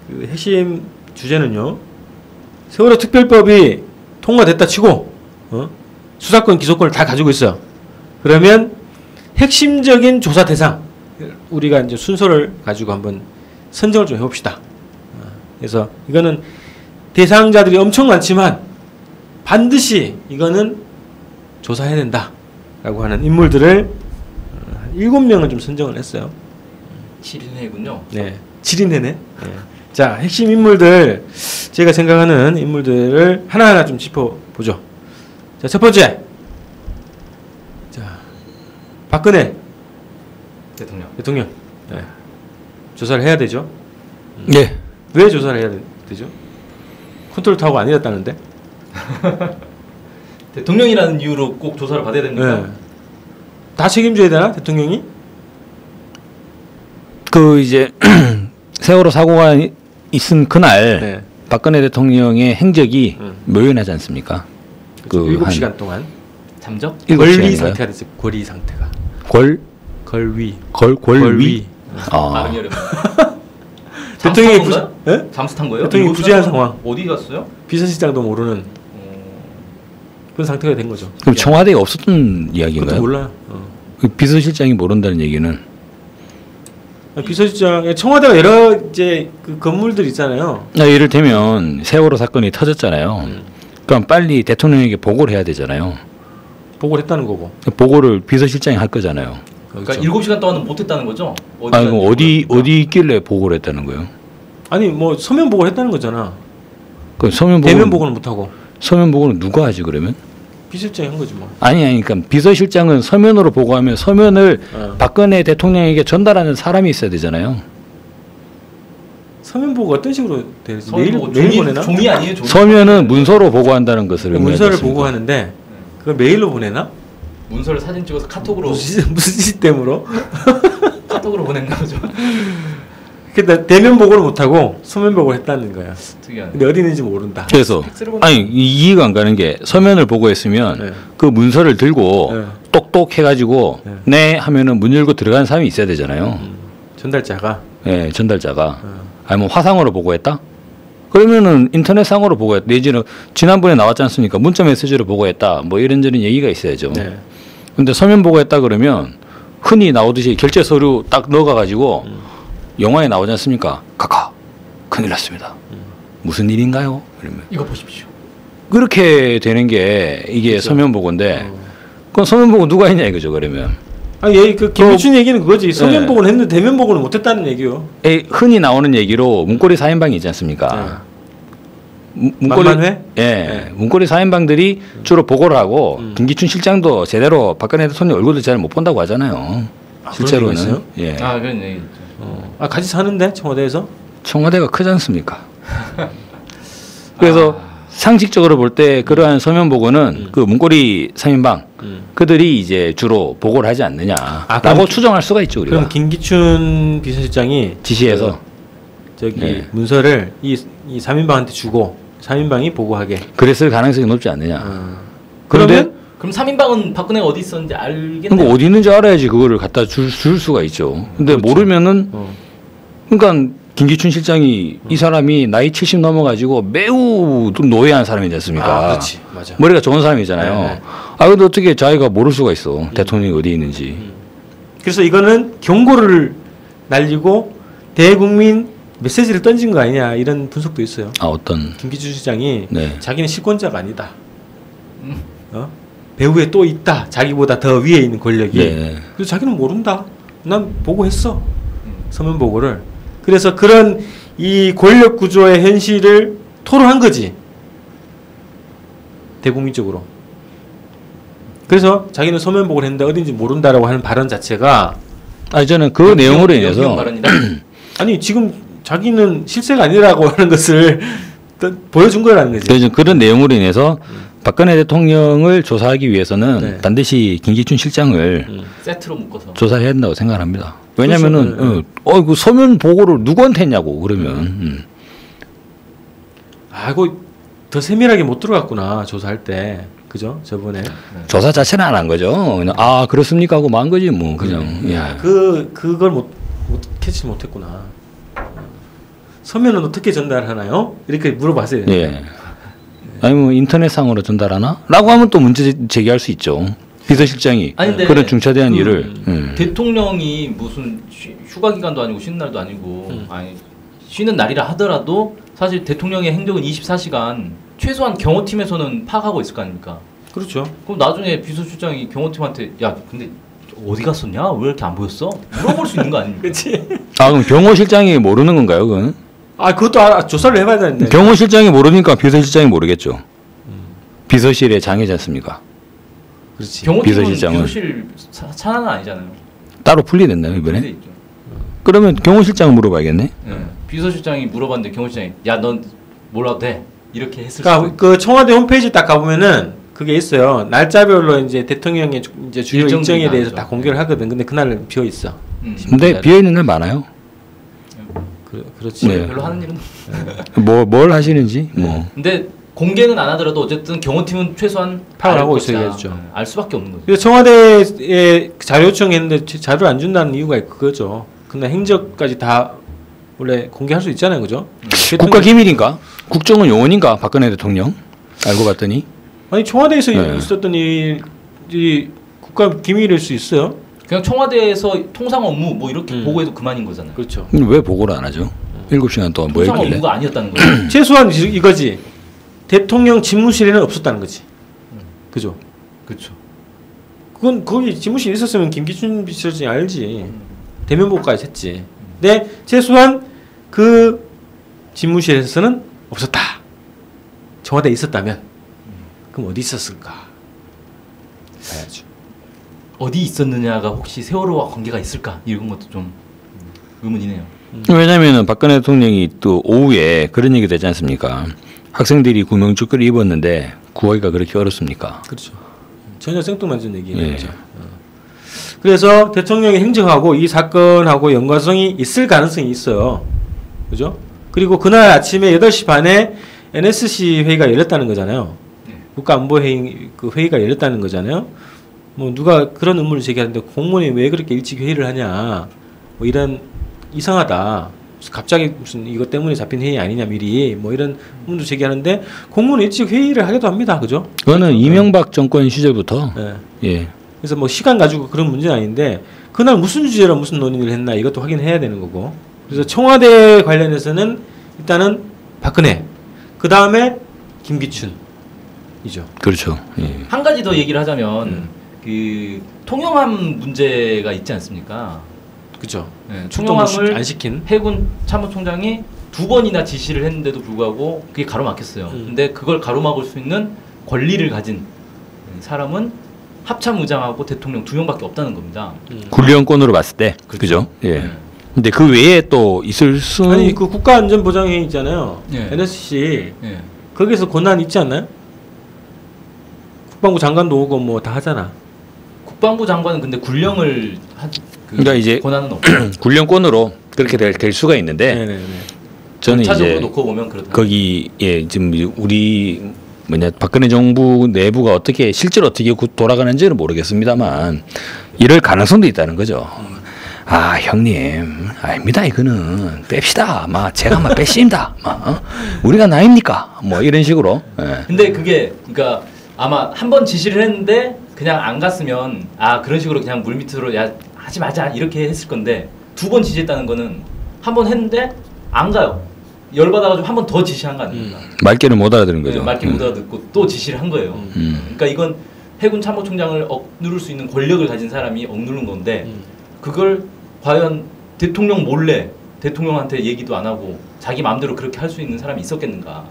그 핵심 주제는요. 세월호 특별법이 통과됐다 치고 수사권 기소권을 다 가지고 있어요. 그러면 핵심적인 조사 대상 우리가 이제 순서를 가지고 한번 선정을 좀 해봅시다. 그래서 이거는 대상자들이 엄청 많지만 반드시 이거는 조사해야 된다라고 하는 인물들을 7명을 좀 선정을 했어요. 7인회군요. 네, 7인회네. 네. 자, 핵심 인물들, 제가 생각하는 인물들을 하나하나 좀 짚어보죠. 자, 첫 번째, 자, 박근혜 대통령. 네. 조사를 해야 되죠. 네. 왜 조사를 해야 되죠? 컨트롤 타워가 아니었다는데. 대통령이라는 이유로 꼭 조사를 받아야 됩니까? 네. 다 책임져야 되나 대통령이? 그 이제 세월호 사고가 있은 그날 네. 박근혜 대통령의 행적이 묘연하지 않습니까? 그렇죠. 7시간 동안 잠적? 권리 상태가 됐어요. 권리 상태가. 권위. 말이 어렵네. 대통령이 잠수 탄 거예요? 대통령이 부재한 상황. 어디 갔어요? 비서실장도 모르는 그런 상태가 된 거죠. 그럼 청와대에 없었던 이야기인가요? 그것도 몰라요. 그 비서실장이 모른다는 얘기는 비서실장에 청와대가 여러 이제 그 건물들 있잖아요. 예를 들면 세월호 사건이 터졌잖아요. 그럼 빨리 대통령에게 보고를 해야 되잖아요. 보고를 했다는 거고. 보고를 비서실장이 할 거잖아요. 그러니까 그렇죠. 7시간 동안은 못했다는 거죠? 아니 그럼 어디 있길래 보고를 했다는 거예요? 아니 뭐 서면 보고를 했다는 거잖아. 그 서면 대면 보고는 못 하고. 서면 보고는 누가 하지 그러면? 비서실장이 한 거지 뭐. 아니 그러니까 비서실장은 서면으로 보고하면 서면을 박근혜 대통령에게 전달하는 사람이 있어야 되잖아요. 서면 보고 어떤 식으로 되지? 메일 보내나? 종이 아니에요? 종이? 서면은 문서로 보고한다는 것을 문서를 보고하는데 그걸 메일로 보내나? 문서를 사진 찍어서 카톡으로 무슨 시스템으로? 카톡으로 보낸 거죠. 그러니까 대면 보고를 못 하고 서면 보고를 했다는 거야. 특이하네. 근데 어디 있는지 모른다. 그래서 아니 이해가 안 가는 게 서면을 보고했으면 네. 그 문서를 들고 네. 똑똑 해가지고 네 하면은 문 열고 들어가는 사람이 있어야 되잖아요. 전달자가. 네, 전달자가. 아니면 화상으로 보고했다? 그러면은 인터넷상으로 보고했다. 내지는 지난번에 나왔지 않습니까? 문자 메시지로 보고했다. 뭐 이런저런 얘기가 있어야죠. 네. 근데 서면 보고했다 그러면 흔히 나오듯이 결제 서류 딱 넣어가가지고 영화에 나오지 않습니까? 카카 큰일 났습니다. 무슨 일인가요? 그러면 이거 보십시오. 그렇게 되는 게 이게 그렇죠. 서면 보고인데 그럼 서면 보고 누가 했냐 이거죠 그러면. 아니 얘 그 김유춘 얘기는 그거지. 서면 네. 보고는 했는데 대면 보고는 못했다는 얘기요. 흔히 나오는 얘기로 문고리 4인방이 있지 않습니까? 만만회? 예, 문고리 4인방들이 주로 보고를 하고 김기춘 실장도 제대로 박근혜 대통령 얼굴도 잘 못 본다고 하잖아요. 실제로는. 그런 얘기가 있어요? 예. 그런 얘기 있죠. 같이 사는데 청와대에서? 청와대가 크지 않습니까? 그래서 상식적으로 볼 때 그러한 서면 보고는 그 문고리 3인방 그들이 이제 주로 보고를 하지 않느냐라고 추정할 수가 있죠 우리가. 그럼 김기춘 비서실장이 지시해서 저기 네. 문서를 이 3인방한테 주고 3인방이 보고하게. 그랬을 가능성이 높지 않느냐. 그러면 그럼 3인방은 박근혜가 어디 있었는지 알겠네요. 그러니까 어디 있는지 알아야지 그거를 갖다 줄 수가 있죠. 근데 그렇죠. 모르면은 그러니까 김기춘 실장이 이 사람이 나이 70 넘어가지고 매우 노예한 사람이지 않습니까? 그렇지, 맞아. 머리가 좋은 사람이잖아요. 네. 근데 어떻게 자기가 모를 수가 있어? 대통령이 어디 있는지. 그래서 이거는 경고를 날리고 대국민 메시지를 던진 거 아니냐 이런 분석도 있어요. 어떤? 김기춘 시장이 네. 자기는 실권자가 아니다. 배후에 또 있다. 자기보다 더 위에 있는 권력이. 네. 그래서 자기는 모른다. 난 보고했어. 서면 보고를. 그래서 그런 이 권력 구조의 현실을 토로한 거지. 대국민적으로. 그래서 자기는 서면 보고를 했는데 어딘지 모른다라고 하는 발언 자체가 저는 그 내용으로 인해서 아니 지금 자기는 실세가 아니라고 하는 것을 보여준 거라는 거지. 그런 내용으로 인해서 박근혜 대통령을 조사하기 위해서는 네. 반드시 김기춘 실장을 세트로 묶어서 조사해야 된다고 생각합니다. 왜냐면은 그렇죠. 그 서면 보고를 누구한테 했냐고 그러면. 아이고 더 세밀하게 못 들어갔구나 조사할 때. 그죠? 저번에 조사 자체는 안 한 거죠. 그냥 그렇습니까 하고 만 거지 뭐 그냥. 예. 그걸 못 캐치 못했구나. 서면은 어떻게 전달하나요? 이렇게 물어봤어요. 예. 아니 뭐 인터넷상으로 전달하나? 라고 하면 또 문제 제기할 수 있죠. 비서실장이 그런 중차대한 일을 대통령이 무슨 휴가 기간도 아니고 쉬는 날도 아니고 쉬는 날이라 하더라도 사실 대통령의 행적은 24시간 최소한 경호팀에서는 파악하고 있을 거 아닙니까? 그렇죠. 그럼 나중에 비서실장이 경호팀한테 야 근데 어디 갔었냐? 왜 이렇게 안 보였어? 물어볼 수 있는 거 아닙니까? 그렇지. 아 그럼 경호실장이 모르는 건가요, 그건? 아 그것도 조사를 해봐야 되는데. 경호실장이 모르니까 비서실장이 모르겠죠. 비서실의 장이지 않습니까? 그렇지. 경호팀은 비서실장은. 비서실 산하는 아니잖아요. 따로 분리됐나요 분리돼 이번에? 있죠. 그러면 경호실장 물어봐야겠네. 비서실장이 물어봤는데 경호실장이 야 넌 몰라도 돼 이렇게 했을 그러니까 수도 그 청와대 홈페이지 딱 가보면은 그게 있어요. 날짜별로 이제 대통령의 이제 주요 일정들이 일정에 대해서 나오죠. 다 공개를 하거든. 근데 그날은 비어 있어. 근데 비어 있는 날 많아요. 그렇지. 네. 별로 하는 일은 뭘 하시는지 뭐. 근데 공개는 안 하더라도 어쨌든 경호팀은 최소한 파악을 알 하고 것이다. 있어야죠. 알 수밖에 없는 거죠. 그래서 청와대에 자료 요청했는데 자료를 안 준다는 이유가 그거죠. 그날 행적까지 다 원래 공개할 수 있잖아요, 그죠? 국가 기밀인가? 국정원 요원인가? 박근혜 대통령 알고 봤더니 아니 청와대에서 네. 있었던 일이 국가 기밀일 수 있어요. 그냥 청와대에서 통상 업무 뭐 이렇게 음. 보고해도 그만인 거잖아요. 그렇죠. 왜 보고를 안 하죠? 7시간 동안 뭐 통상 했길래? 업무가 아니었다는 거예요. 최소한 이거지. 대통령 집무실에는 없었다는 거지. 그죠? 그렇죠. 그건 거기 집무실에 있었으면 김기춘 비서실장이 알지. 대면 보고까지 했지. 근데 최소한 그 집무실에서는 없었다. 청와대에 있었다면 그럼 어디 있었을까? 봐야죠. 어디 있었느냐가 혹시 세월호와 관계가 있을까? 이런 것도 좀 의문이네요. 왜냐면은 박근혜 대통령이 또 오후에 그런 얘기 되지 않습니까? 학생들이 구명조끼를 입었는데 구하기가 그렇게 어렵습니까? 그렇죠. 전혀 생뚱맞은 얘기예요. 예. 그죠? 그래서 대통령의 행정하고 이 사건하고 연관성이 있을 가능성이 있어요. 그죠? 그리고 그날 아침에 8시 반에 NSC 회의가 열렸다는 거잖아요. 국가안보회의 그 회의가 열렸다는 거잖아요. 뭐 누가 그런 의문을 제기하는데 공무원이 왜 그렇게 일찍 회의를 하냐? 뭐 이런 이상하다. 갑자기 무슨 이것 때문에 잡힌 회의 아니냐 미리 뭐 이런 의문도 제기하는데 공무원 일찍 회의를 하기도 합니다. 그죠? 그거는 이명박 정권 시절부터 예. 예. 그래서 뭐 시간 가지고 그런 문제는 아닌데 그날 무슨 주제로 무슨 논의를 했나 이것도 확인해야 되는 거고. 그래서 청와대 관련해서는 일단은 박근혜, 그 다음에 김기춘이죠. 그렇죠. 예. 한 가지 더 얘기를 하자면 그 통영함 문제가 있지 않습니까? 그죠. 네, 출동을 통영함을 안 시킨. 해군 참모총장이 2번이나 지시를 했는데도 불구하고 그게 가로막혔어요. 근데 그걸 가로막을 수 있는 권리를 가진 사람은 합참의장하고 대통령 2명밖에 없다는 겁니다. 군령권으로 봤을 때 그죠? 예. 네. 근데 그 외에 또 있을 수 아니 그 국가안전보장회의 있잖아요. 예. NSC 예. 거기서 권한 있지 않나요? 국방부 장관도 오고 뭐 다 하잖아. 국방부 장관은 근데 군령을 그러니까 이제 권한은 없고 군령권으로 그렇게 될 수가 있는데 네네네. 저는 절차적으로 이제 놓고 보면 그렇다. 거기 예 지금 우리 박근혜 정부 내부가 어떻게 실제로 어떻게 돌아가는지는 모르겠습니다만 이럴 가능성도 있다는 거죠. 아 형님 아닙니다 이거는 뺍시다 막 제가 막 뺐습니다 막 우리가 나입니까 뭐 이런 식으로 예. 근데 그게 그러니까 아마 한 번 지시를 했는데 그냥 안 갔으면 아 그런 식으로 그냥 물밑으로 야 하지 마자 이렇게 했을 건데 2번 지시했다는 거는 한 번 했는데 안 가요. 열받아가지고 한 번 더 지시한 거 아닙니까? 말귀를 못 알아듣는 거죠. 네, 말귀 못 알아듣고 또 지시를 한 거예요. 그러니까 이건 해군 참모총장을 억누를 수 있는 권력을 가진 사람이 억누른 건데 그걸 과연 대통령 몰래 대통령한테 얘기도 안 하고 자기 마음대로 그렇게 할 수 있는 사람이 있었겠는가?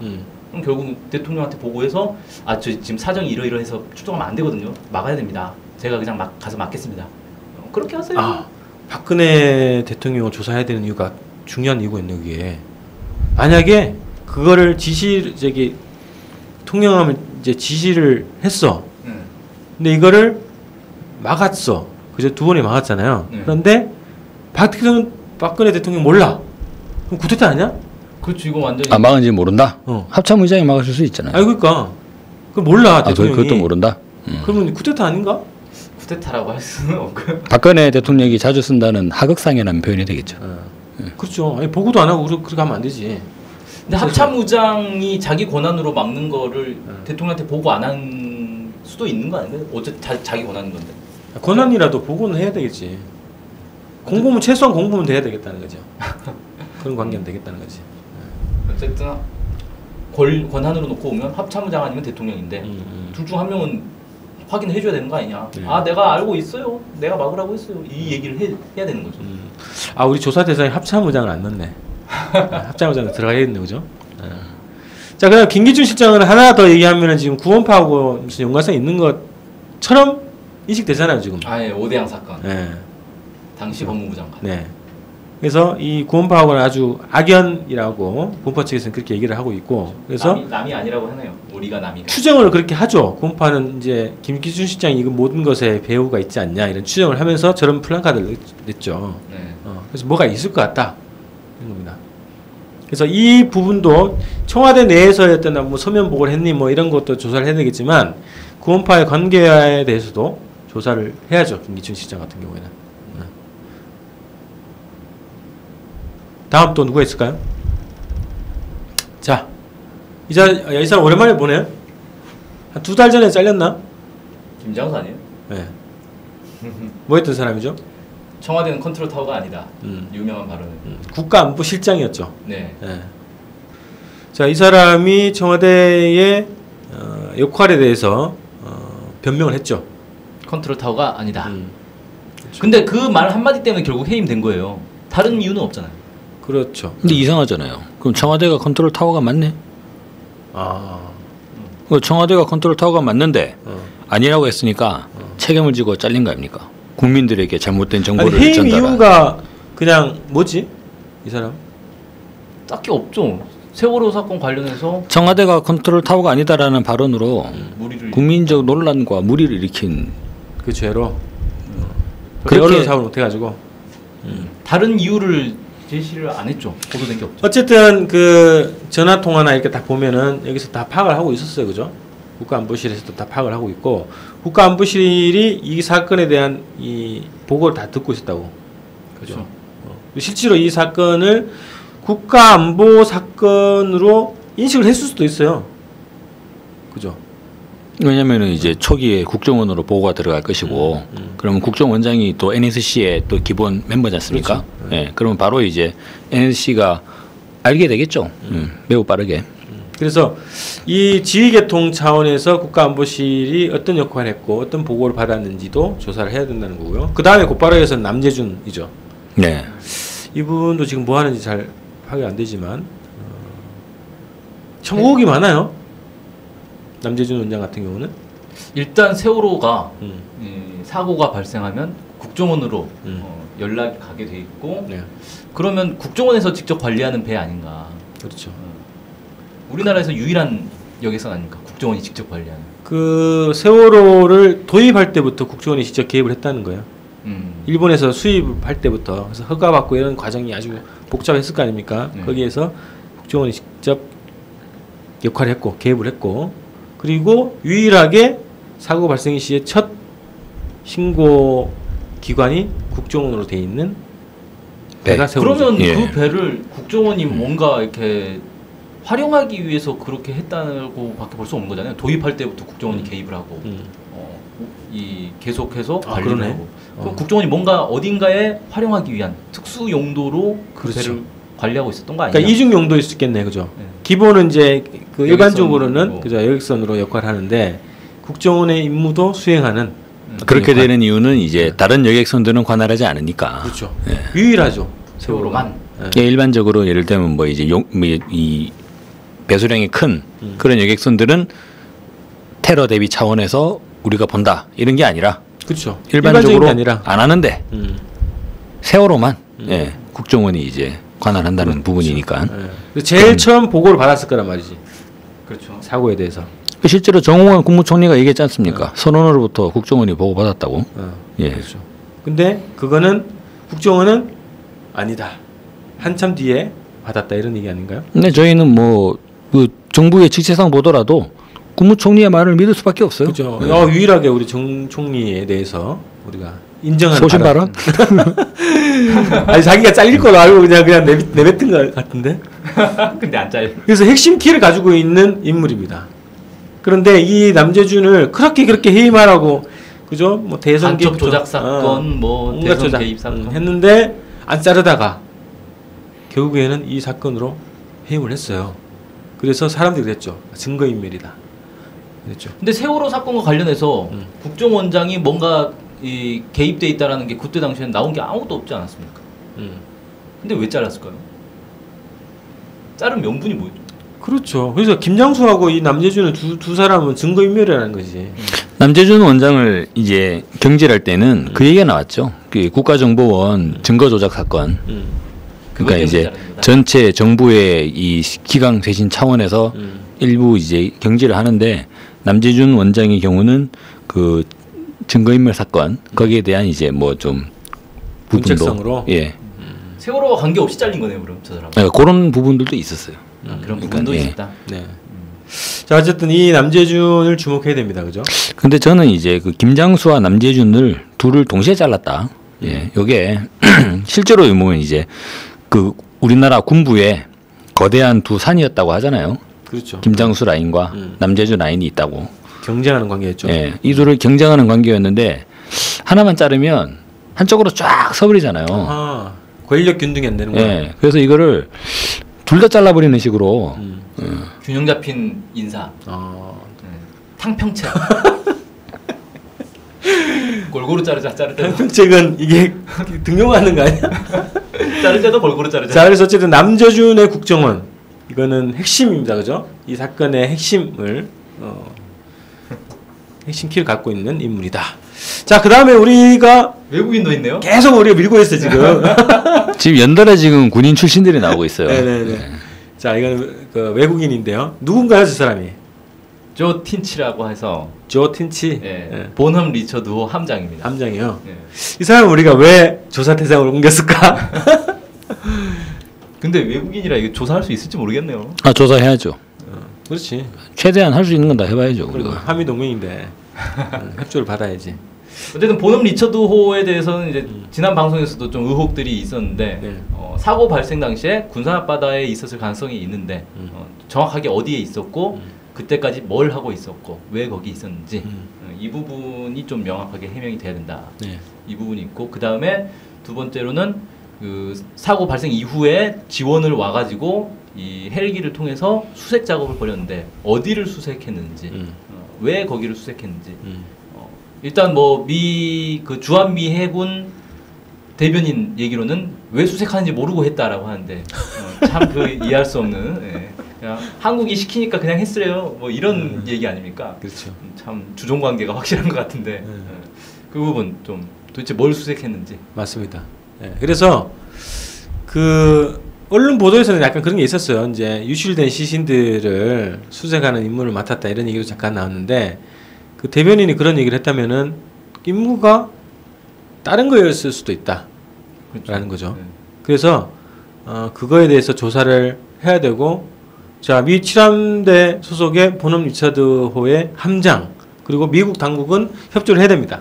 그럼 결국 대통령한테 보고해서 아 저 지금 사정이 이러이러해서 출동하면 안 되거든요. 막아야 됩니다. 제가 그냥 막 가서 막겠습니다. 그렇게 하세요. 아 박근혜 대통령을 조사해야 되는 이유가 중요한 이유가 있는 게 만약에 그거를 통영함을 이제 지시를 했어. 근데 이거를 막았어. 그죠? 2번에 막았잖아요. 그런데 박근혜 대통령 몰라. 그럼 구태타 아니야? 그렇죠. 이거 완전히 아 막은지 모른다. 어. 합참의장이 막았을 수 있잖아요. 아니 그러니까 그 몰라 대통령이. 그것도 모른다. 그러면 구태타 아닌가? 쿠데타라고 할 수는 없고요. 박근혜 대통령이 자주 쓴다는 하극상이라는 표현이 되겠죠. 그렇죠. 아니 보고도 안 하고 그렇게 하면 안 되지. 근데 합참의장이 자기 권한으로 막는 거를 대통령한테 보고 안 한 수도 있는 거 아닌가요? 어쨌든 자기 권한인 건데. 권한이라도 보고는 해야 되겠지. 공부면 최소한 공부는 돼야 되겠다는 거죠. 그런 관계는 되겠다는 거지. 어쨌든 권한으로 놓고 보면 합참의장 아니면 대통령인데 둘 중 한 명은 확인해줘야 되는 거 아니냐. 네. 아 내가 알고 있어요. 내가 막으라고 했어요. 이 얘기를 해야 되는 거죠. 아 우리 조사 대상에 합참의장을 안 넣네. 합참의장 들어가야겠네, 그죠? 자, 그다음 김기춘 실장은 하나 더 얘기하면은 지금 구원파하고 무슨 연관성 있는 것처럼 인식되잖아요, 지금. 아예 오대양 사건. 네. 당시 법무부 장관. 네. 그래서 이 구원파하고는 아주 악연이라고 구원파 측에서는 그렇게 얘기를 하고 있고, 그래서 남이 아니라고 하네요. 우리가 남이가. 추정을 그렇게 하죠. 구원파는 이제 김기춘 실장이 이거 모든 것에 배후가 있지 않냐 이런 추정을 하면서 저런 플랜카드를 냈죠. 네. 그래서 뭐가 있을 것 같다 이런 겁니다. 그래서 이 부분도 청와대 내에서였던 뭐 서면 보고를 했니 뭐 이런 것도 조사를 해야 되겠지만 구원파의 관계에 대해서도 조사를 해야죠. 김기춘 실장 같은 경우에는. 다음 또 누가 있을까요? 자, 이 사람 오랜만에 보네요. 한 2달 전에 잘렸나? 김장수 아니에요? 네. 뭐 했던 사람이죠? 청와대는 컨트롤 타워가 아니다. 유명한 발언을. 국가안보실장이었죠. 네. 네. 자, 이 사람이 청와대의 역할에 대해서 변명을 했죠. 컨트롤 타워가 아니다. 그렇죠. 근데 그 말 한마디 때문에 결국 해임된 거예요. 다른 이유는 없잖아요. 그렇죠. 근데 이상하잖아요. 그럼 청와대가 컨트롤 타워가 맞네? 청와대가 컨트롤 타워가 맞는데 아니라고 했으니까 책임을 지고 잘린 거 아닙니까? 국민들에게 잘못된 정보를 해임 전달한. 이유가 그냥 뭐지? 이 사람? 딱히 없죠. 세월호 사건 관련해서 청와대가 컨트롤 타워가 아니다라는 발언으로 무리를 국민적 논란과 무리를 일으킨 그 죄로 그렇게 언론 사업을 못해가지고 다른 이유를 제시를 안 했죠. 보도된 게 없죠. 어쨌든 그 전화 통화나 이렇게 딱 보면은 여기서 다 파악을 하고 있었어요, 그죠? 국가안보실에서도 다 파악을 하고 있고 국가안보실이 이 사건에 대한 이 보고를 다 듣고 있었다고. 그렇죠. 실제로 이 사건을 국가안보 사건으로 인식을 했을 수도 있어요. 그죠? 왜냐면은 이제 초기에 국정원으로 보고가 들어갈 것이고 그러면 국정원장이 또 NSC의 또 기본 멤버지 않습니까? 그렇죠. 네. 그러면 바로 이제 NSC가 알게 되겠죠. 매우 빠르게. 그래서 이 지휘계통 차원에서 국가안보실이 어떤 역할을 했고 어떤 보고를 받았는지도 조사를 해야 된다는 거고요. 그 다음에 곧바로 해서 남재준이죠. 네. 이분도 지금 뭐 하는지 잘 파악이 안 되지만 참 의혹이 많아요. 남재준 원장 같은 경우는 일단 세월호가 사고가 발생하면 국정원으로 연락이 가게 돼 있고 네. 그러면 국정원에서 직접 관리하는 배 아닌가. 그렇죠. 우리나라에서 유일한 여객선 아닙니까? 국정원이 직접 관리하는. 그 세월호를 도입할 때부터 국정원이 직접 개입을 했다는 거예요. 일본에서 수입할 때부터 그래서 허가받고 이런 과정이 아주 복잡했을 거 아닙니까? 거기에서 국정원이 직접 역할을 했고 개입을 했고 그리고 유일하게 사고 발생 시에 첫 신고 기관이 국정원으로 돼 있는 배가 세월호죠. 그러면 그 배를 국정원이 뭔가 이렇게 활용하기 위해서 그렇게 했다고 밖에 볼 수 없는 거잖아요. 도입할 때부터 국정원이 개입을 하고 이 계속해서 관리를 그러네. 하고 그럼 국정원이 뭔가 어딘가에 활용하기 위한 특수 용도로 그 그렇죠. 배를 관리하고 있었던 거 아니냐? 그러니까 이중 용도일 수 있겠네, 그죠? 네. 기본은 이제 그 일반적으로는 여객선으로. 그죠 여객선으로 역할을 하는데 국정원의 임무도 수행하는 그렇게 역할. 되는 이유는 이제 다른 여객선들은 관할하지 않으니까. 그렇죠. 유일하죠. 세월호만. 예, 일반적으로 예를 들면 뭐 이제 이 배수량이 큰 그런 여객선들은 테러 대비 차원에서 우리가 본다 이런 게 아니라 그렇죠. 일반적으로 게 아니라 안 하는데 세월호만 예, 국정원이 이제 관할한다는 부분이니까. 예. 제일 처음 보고를 받았을 거란 말이지. 그렇죠. 사고에 대해서. 실제로 정홍원 국무총리가 얘기했지 않습니까? 선언으로부터 국정원이 보고받았다고. 예. 그렇죠. 근데 그거는 국정원은 아니다. 한참 뒤에 받았다 이런 얘기 아닌가요? 근데 저희는 뭐 그 정부의 직책상 보더라도 국무총리의 말을 믿을 수밖에 없어요. 그렇죠. 예. 유일하게 우리 정 총리에 대해서 우리가 인정하는 소신 발언? 아니 자기가 잘릴 걸 알고 그냥 내뱉은 것 같은데. 근데 안 잘려. 그래서 핵심 키를 가지고 있는 인물입니다. 그런데 이 남재준을 그렇게 해임하라고 그죠? 뭐 대선 간첩 조작 사건, 뭐 온갖 대선 조작, 개입 사건 했는데 안 자르다가 결국에는 이 사건으로 해임을 했어요. 그래서 사람들이 그랬죠. 증거인멸이다. 그랬죠. 근데 세월호 사건과 관련해서 국정원장이 뭔가 이 개입돼 있다라는 게 그때 당시에는 나온 게 아무것도 없지 않았습니까? 근데 왜 잘랐을까요? 자른 명분이 뭐였죠? 그렇죠. 그래서 김장수하고 이 남재준은 두 사람은 증거인멸이라는 거지. 남재준 원장을 이제 경질할 때는 그 얘기가 나왔죠. 그 국가정보원 증거조작 사건. 그러니까 이제 전체 정부의 이 기강 쇄신 차원에서 일부 이제 경질을 하는데 남재준 원장의 경우는 그 증거인멸 사건 거기에 대한 이제 뭐 좀 부분도 문책성으로 예. 세월호와 관계없이 잘린 거네요, 그럼 저 사람. 네, 그런 부분들도 있었어요. 그런 부분도 예. 있었다. 네. 자 어쨌든 이 남재준을 주목해야 됩니다, 그죠? 근데 저는 이제 그 김장수와 남재준을 둘을 동시에 잘랐다. 예, 요게 실제로 보면 이제 그 우리나라 군부의 거대한 두 산이었다고 하잖아요. 그렇죠. 김장수 라인과 남재준 라인이 있다고. 경쟁하는 관계였죠. 예, 이 둘을 경쟁하는 관계였는데 하나만 자르면 한쪽으로 쫙 서버리잖아요. 아, 권력 균등이 안 되는 거야. 예, 그래서 이거를 둘 다 잘라버리는 식으로. 균형 잡힌 인사. 탕평채. 골고루 자르자. 자를 때도 탕평책은 이게 등용하는 거 아니야? 자를 때도 골고루 자르자. 자, 그래서 어쨌든 남재준의 국정원 이거는 핵심입니다, 그죠? 이 사건의 핵심을 핵심 키를 갖고 있는 인물이다. 자, 그 다음에 우리가 외국인도 있네요. 계속 우리가 밀고 있어 지금. 지금 연달아 지금 군인 출신들이 나오고 있어요. 네네네. 자, 이거는 그 외국인인데요. 누군가요, 저 사람이? 조 틴치라고 해서 조 틴치. 예. 본험 리처드 함장입니다. 함장이요. 예. 이 사람 우리가 왜 조사 대상을 옮겼을까? 근데 외국인이라 이거 조사할 수 있을지 모르겠네요. 아, 조사해야죠. 그렇지. 최대한 할 수 있는 건 다 해봐야죠. 그리고 우리가. 한미 동맹인데 협조를 받아야지. 어쨌든 본험 리처드 호에 대해서는 이제 지난 방송에서도 좀 의혹들이 있었는데 네. 사고 발생 당시에 군산 앞바다에 있었을 가능성이 있는데 정확하게 어디에 있었고 그때까지 뭘 하고 있었고 왜 거기 있었는지 이 부분이 좀 명확하게 해명이 돼야 된다. 네. 이 부분이 있고 그 다음에 두 번째로는 그 사고 발생 이후에 지원을 와가지고 이 헬기를 통해서 수색 작업을 벌였는데 어디를 수색했는지 왜 거기를 수색했는지 일단 뭐 미 그 주한미 해군 대변인 얘기로는 왜 수색하는지 모르고 했다라고 하는데 참 그 이해할 수 없는 예. 그냥 한국이 시키니까 그냥 했으래요 뭐 이런 얘기 아닙니까? 그렇죠. 참 주종 관계가 확실한 것 같은데 예. 그 부분 좀 도대체 뭘 수색했는지 맞습니다. 네. 그래서 그 언론 보도에서는 약간 그런 게 있었어요. 이제 유출된 시신들을 수색하는 임무를 맡았다 이런 얘기도 잠깐 나왔는데 그 대변인이 그런 얘기를 했다면은 임무가 다른 거였을 수도 있다라는 그렇죠. 거죠. 네. 그래서 그거에 대해서 조사를 해야 되고 자, 미 7함대 소속의 본험 리처드호의 함장 그리고 미국 당국은 협조를 해야 됩니다.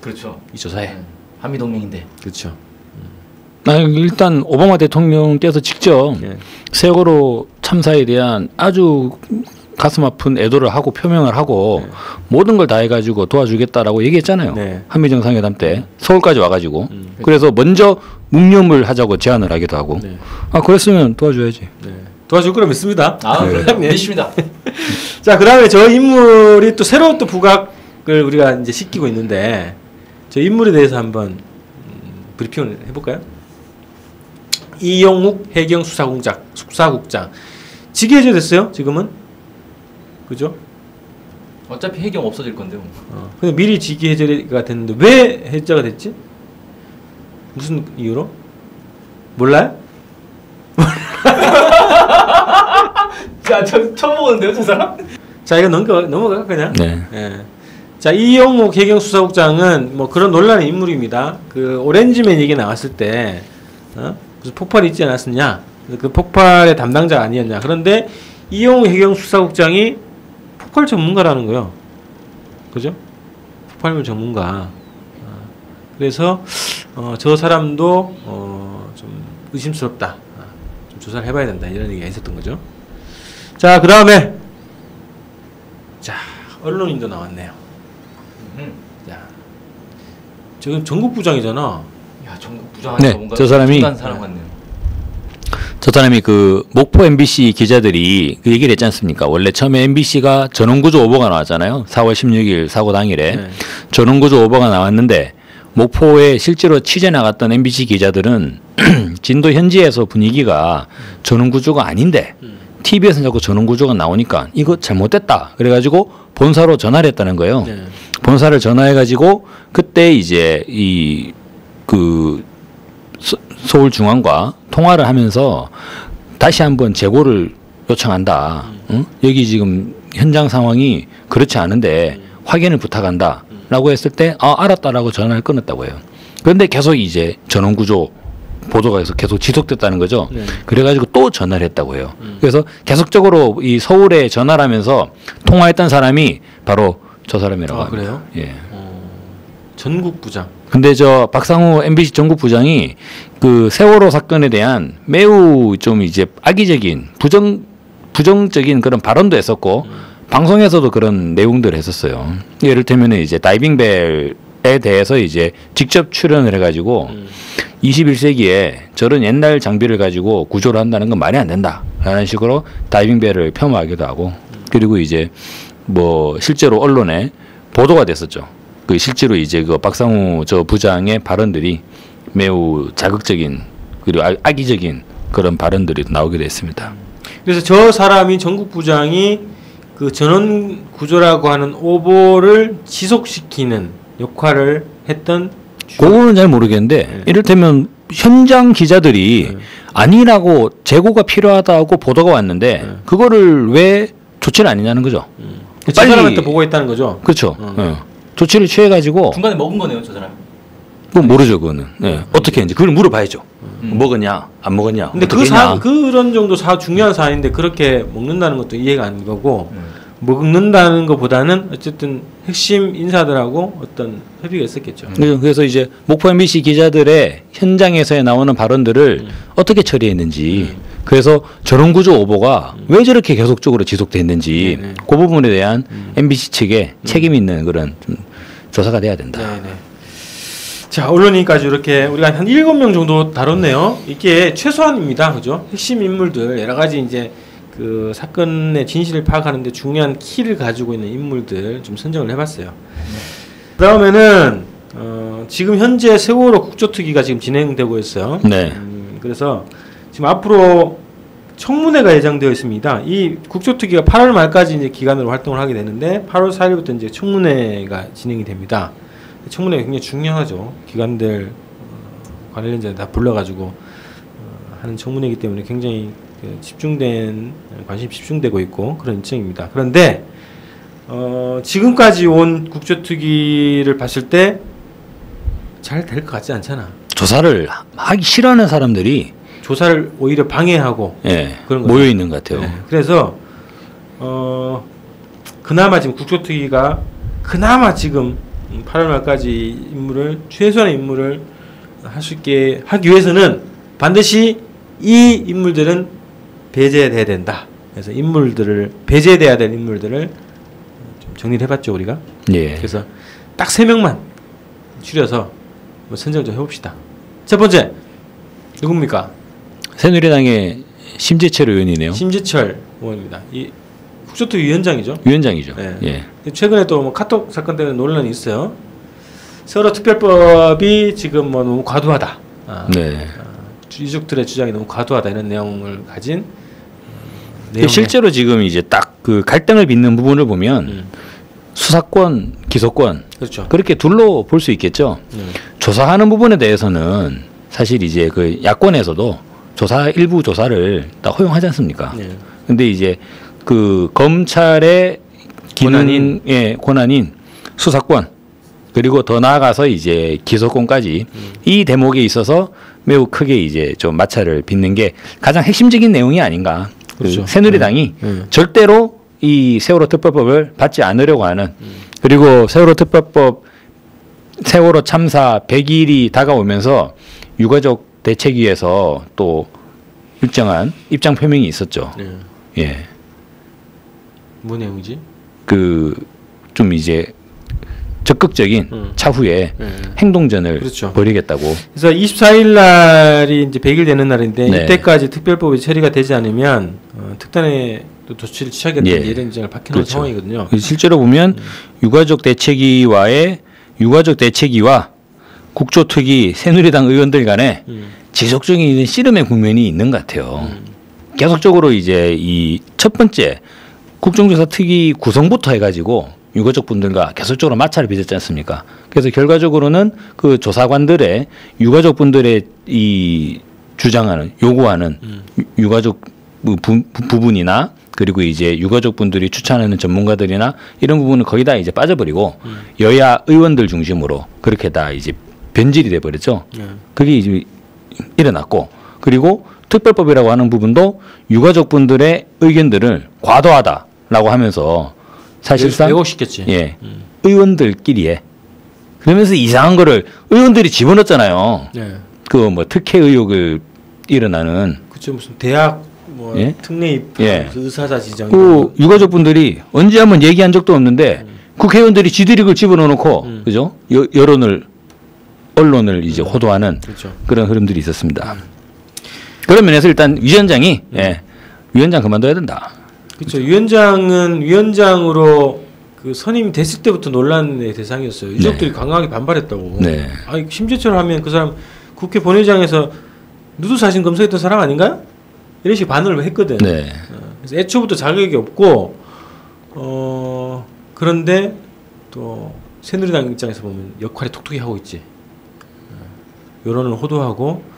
그렇죠. 이 조사에. 한미 동맹인데. 그렇죠. 일단 오바마 대통령께서 직접 예. 세월호 참사에 대한 아주 가슴 아픈 애도를 하고 표명을 하고 모든 걸 다 해가지고 도와주겠다라고 얘기했잖아요. 네. 한미 정상회담 때 서울까지 와가지고 그래서 먼저 묵념을 하자고 제안을 하기도 하고 네. 아 그랬으면 도와줘야지. 네. 도와줄 거라 믿습니다. 아, 네. 믿습니다. 자, 그다음에 저 인물이 또 새로운 또 부각을 우리가 이제 시키고 있는데 저 인물에 대해서 한번 브리핑을 해볼까요? 이용욱 해경 수사국장 직위해제 됐어요? 지금은 그죠? 어차피 해경 없어질 건데요. 근데 미리 직위해제가 됐는데 왜 해제가 됐지? 무슨 이유로? 몰라요? 자, 저 처음 보는데요, 저 사람? 자, 이거 넘어가 그냥. 네. 예. 자, 이용욱 해경수사국장은 뭐 그런 논란의 인물입니다. 그 오렌지맨 얘기 나왔을 때 무슨 폭발이 있지 않았었냐? 그 폭발의 담당자가 아니었냐? 그런데 이용욱 해경수사국장이 폭발 전문가라는 거요. 그죠? 폭발물 전문가. 그래서 저 사람도 좀 의심스럽다. 좀 조사를 해봐야 된다. 이런 얘기가 있었던 거죠. 자, 그 다음에 자, 언론인도 나왔네요. 자, 지금 전국부장이잖아. 야, 전국 부장하니까 네, 뭔가 저 사람이 한 사람 같네요. 저 사람이 그 목포 MBC 기자들이 그 얘기를 했지 않습니까? 원래 처음에 MBC가 전원구조 오보가 나왔잖아요. 4월 16일 사고 당일에 네. 전원구조 오보가 나왔는데 목포에 실제로 취재 나갔던 MBC 기자들은 진도 현지에서 분위기가 전원구조가 아닌데 TV에서 자꾸 전원구조가 나오니까 이거 잘못됐다. 그래가지고 본사로 전화를 했다는 거예요. 네. 본사를 전화해가지고 그때 이제 그 서울중앙과 통화를 하면서 다시 한번 재고를 요청한다. 응? 여기 지금 현장 상황이 그렇지 않은데 확인을 부탁한다라고 했을 때 알았다라고 전화를 끊었다고 해요. 그런데 계속 이제 전원구조 보도가 계속 지속됐다는 거죠. 네. 그래가지고 또 전화를 했다고 해요. 그래서 계속적으로 이 서울에 전화를 하면서 통화했던 사람이 바로 저 사람이라고 합니다. 그래요? 예. 전국 부장. 근데 저 박상우 MBC 전국 부장이 그 세월호 사건에 대한 매우 좀 이제 악의적인 부정적인 그런 발언도 했었고 방송에서도 그런 내용들을 했었어요. 예를 들면 이제 다이빙벨에 대해서 이제 직접 출연을 해가지고 21세기에 저런 옛날 장비를 가지고 구조를 한다는 건 말이 안 된다라는 식으로 다이빙벨을 폄하하기도 하고 그리고 이제 뭐 실제로 언론에 보도가 됐었죠. 그 실제로 이제 그 박상우 저 부장의 발언들이 매우 자극적인 그리고 악의적인 그런 발언들이 나오기도 했습니다. 그래서 저 사람이 전국 부장이 그 전원 구조라고 하는 오보를 지속시키는 역할을 했던 그거는 잘 모르겠는데 이를테면 현장 기자들이 아니라고 재고가 필요하다고 보도가 왔는데 그거를 왜 조치를 안 했냐는 거죠. 저 사람한테 보고했다는 거죠. 그렇죠. 조치를 취해가지고 중간에 먹은 거네요, 저 사람. 그건 모르죠, 그거는. 어떻게 했는지 그걸 물어봐야죠. 먹었냐, 안 먹었냐. 근데 그런 정도 중요한 사안인데 그렇게 먹는다는 것도 이해가 안 가고 먹는다는 것보다는 어쨌든 핵심 인사들하고 어떤 협의가 있었겠죠. 그래서 이제 목포 MBC 기자들의 현장에서 나오는 발언들을 어떻게 처리했는지 그래서 저런 구조 오보가 왜 저렇게 계속적으로 지속됐는지 그 부분에 대한 MBC 측에 책임 있는 그런 좀 조사가 돼야 된다. 네네. 자, 언론인까지 이렇게 우리가 한 7명 정도 다뤘네요. 이게 최소한입니다. 그죠? 핵심 인물들, 여러 가지 이제 그 사건의 진실을 파악하는데 중요한 키를 가지고 있는 인물들 좀 선정을 해봤어요. 그 다음에는, 지금 현재 세월호 국조특위가 지금 진행되고 있어요. 네. 그래서 지금 앞으로 청문회가 예정되어 있습니다. 이 국조특위가 8월 말까지 이제 기간으로 활동을 하게 되는데 8월 4일부터 이제 청문회가 진행이 됩니다. 청문회가 굉장히 중요하죠. 기관들 관련자들 다 불러가지고 하는 청문회이기 때문에 굉장히 관심이 집중되고 있고 그런 일정입니다. 그런데 지금까지 온 국조특위를 봤을 때 잘 될 것 같지 않잖아. 조사를 하기 싫어하는 사람들이 조사를 오히려 방해하고 그런 모여 있는 것 같아요. 네. 그래서 그나마 지금 국조특위가 그나마 지금 8월 말까지 최소한의 임무를 할 수 있게 하기 위해서는 반드시 이 인물들은 배제돼야 된다. 그래서 배제돼야 될 인물들을 좀 정리를 해봤죠 우리가. 예. 그래서 딱 3명만 추려서 선정을 좀 해봅시다. 첫 번째 누굽니까? 새누리당의 심재철 의원이네요. 심재철 의원입니다. 이 국조특위 위원장이죠. 위원장이죠. 네. 예. 최근에 또 뭐 카톡 사건 때문에 논란이 있어요. 세월호 특별법이 지금 뭐 너무 과도하다. 유족들의 주장이 너무 과도하다 이런 내용을 가진 실제로 지금 이제 딱 그 갈등을 빚는 부분을 보면 수사권, 기소권 그렇죠. 그렇게 둘로 볼 수 있겠죠. 조사하는 부분에 대해서는 사실 이제 그 야권에서도 일부 조사를 다 허용하지 않습니까? 근데 이제 그 검찰의 권한인 수사권 그리고 더 나아가서 이제 기소권까지 이 대목에 있어서 매우 크게 이제 좀 마찰을 빚는 게 가장 핵심적인 내용이 아닌가. 그렇죠. 새누리당이 절대로 이 세월호 특별법을 받지 않으려고 하는 그리고 세월호 참사 100일이 다가오면서 유가족 대책위에서 또 일정한 입장 표명이 있었죠. 뭐 내용이지? 좀 이제 적극적인 차후에 행동전을 그렇죠. 벌이겠다고. 그래서 24일 날이 이제 100일 되는 날인데 네. 이때까지 특별법이 처리가 되지 않으면 특단의 또 조치를 취하겠다는 예. 이런 입장을 밝혀놓은 그렇죠. 상황이거든요. 실제로 보면 유가족 대책위와 국조특위 새누리당 의원들 간에 지속적인 씨름의 국면이 있는 것 같아요. 계속적으로 이제 이 첫 번째 국정조사 특위 구성부터 해가지고 유가족 분들과 계속적으로 마찰을 빚었지 않습니까? 그래서 결과적으로는 그 조사관들의 유가족 분들의 이 주장하는 요구하는 유가족 부분이나 그리고 이제 유가족 분들이 추천하는 전문가들이나 이런 부분은 거의 다 이제 빠져버리고 여야 의원들 중심으로 그렇게 다 이제 변질이 돼버렸죠. 그게 이제 일어났고 그리고 특별법이라고 하는 부분도 유가족 분들의 의견들을 과도하다라고 하면서 사실상 왜곡시켰지. 예, 의원들끼리에 그러면서 이상한 거를 의원들이 집어넣었잖아요. 네. 그 뭐 특혜 의혹을 일어나는 그쵸 무슨 대학 뭐 예? 특례 입학 예. 의사자 지정 그 유가족 분들이 언제 한번 얘기한 적도 없는데 국회의원들이 지들이 그걸 집어넣어놓고 그죠? 언론을 이제 호도하는 그렇죠. 그런 흐름들이 있었습니다. 그런 면에서 일단 위원장이 위원장 그만둬야 된다. 그렇죠. 위원장은 위원장으로 그 선임이 됐을 때부터 논란의 대상이었어요. 유족들이 강하게 반발했다고. 네. 아니 심재철 하면 그 사람 국회 본회의장에서 누수 사진 검사했던 사람 아닌가요? 이런 식으로 반응을 했거든. 네. 그래서 애초부터 자격이 없고 그런데 또 새누리당 입장에서 보면 역할이 톡톡히 하고 있지. 여론을 호도하고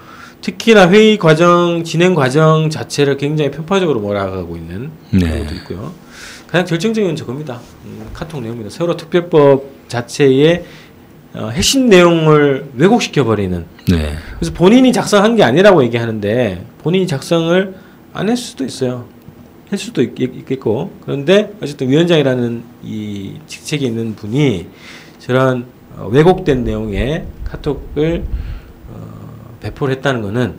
특히나 회의 과정 진행 과정 자체를 굉장히 편파적으로 몰아가고 있는 경우도 있고요. 가장 결정적인 건 저겁니다. 카톡 내용입니다. 세월호 특별법 자체의 핵심 내용을 왜곡시켜버리는. 네. 그래서 본인이 작성한 게 아니라고 얘기하는데 본인이 작성을 안 했을 수도 있어요. 할 수도 있겠고. 그런데 어쨌든 위원장이라는 이 직책이 있는 분이 저런 왜곡된 내용의 카톡을 배포를 했다는 것은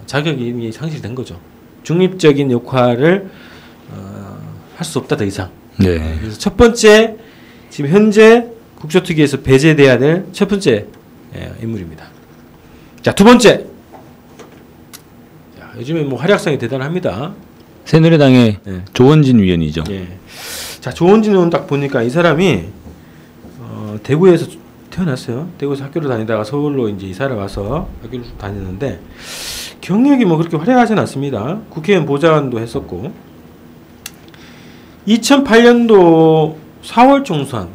자격이 이미 상실된 거죠. 중립적인 역할을 할 수 없다 더 이상. 네. 그래서 첫 번째 지금 현재 국조특위에서 배제돼야 될 첫 번째 인물입니다. 자, 두 번째. 자, 요즘에 뭐 활약상이 대단합니다. 새누리당의 네. 조원진 위원이죠. 예. 자, 조원진 의원 딱 보니까 이 사람이 대구에서 태어났어요. 대구에서 학교를 다니다가 서울로 이제 이사를 와서 학교를 다녔는데 경력이 뭐 그렇게 화려하진 않습니다. 국회의원 보좌관도 했었고 2008년도 4월 총선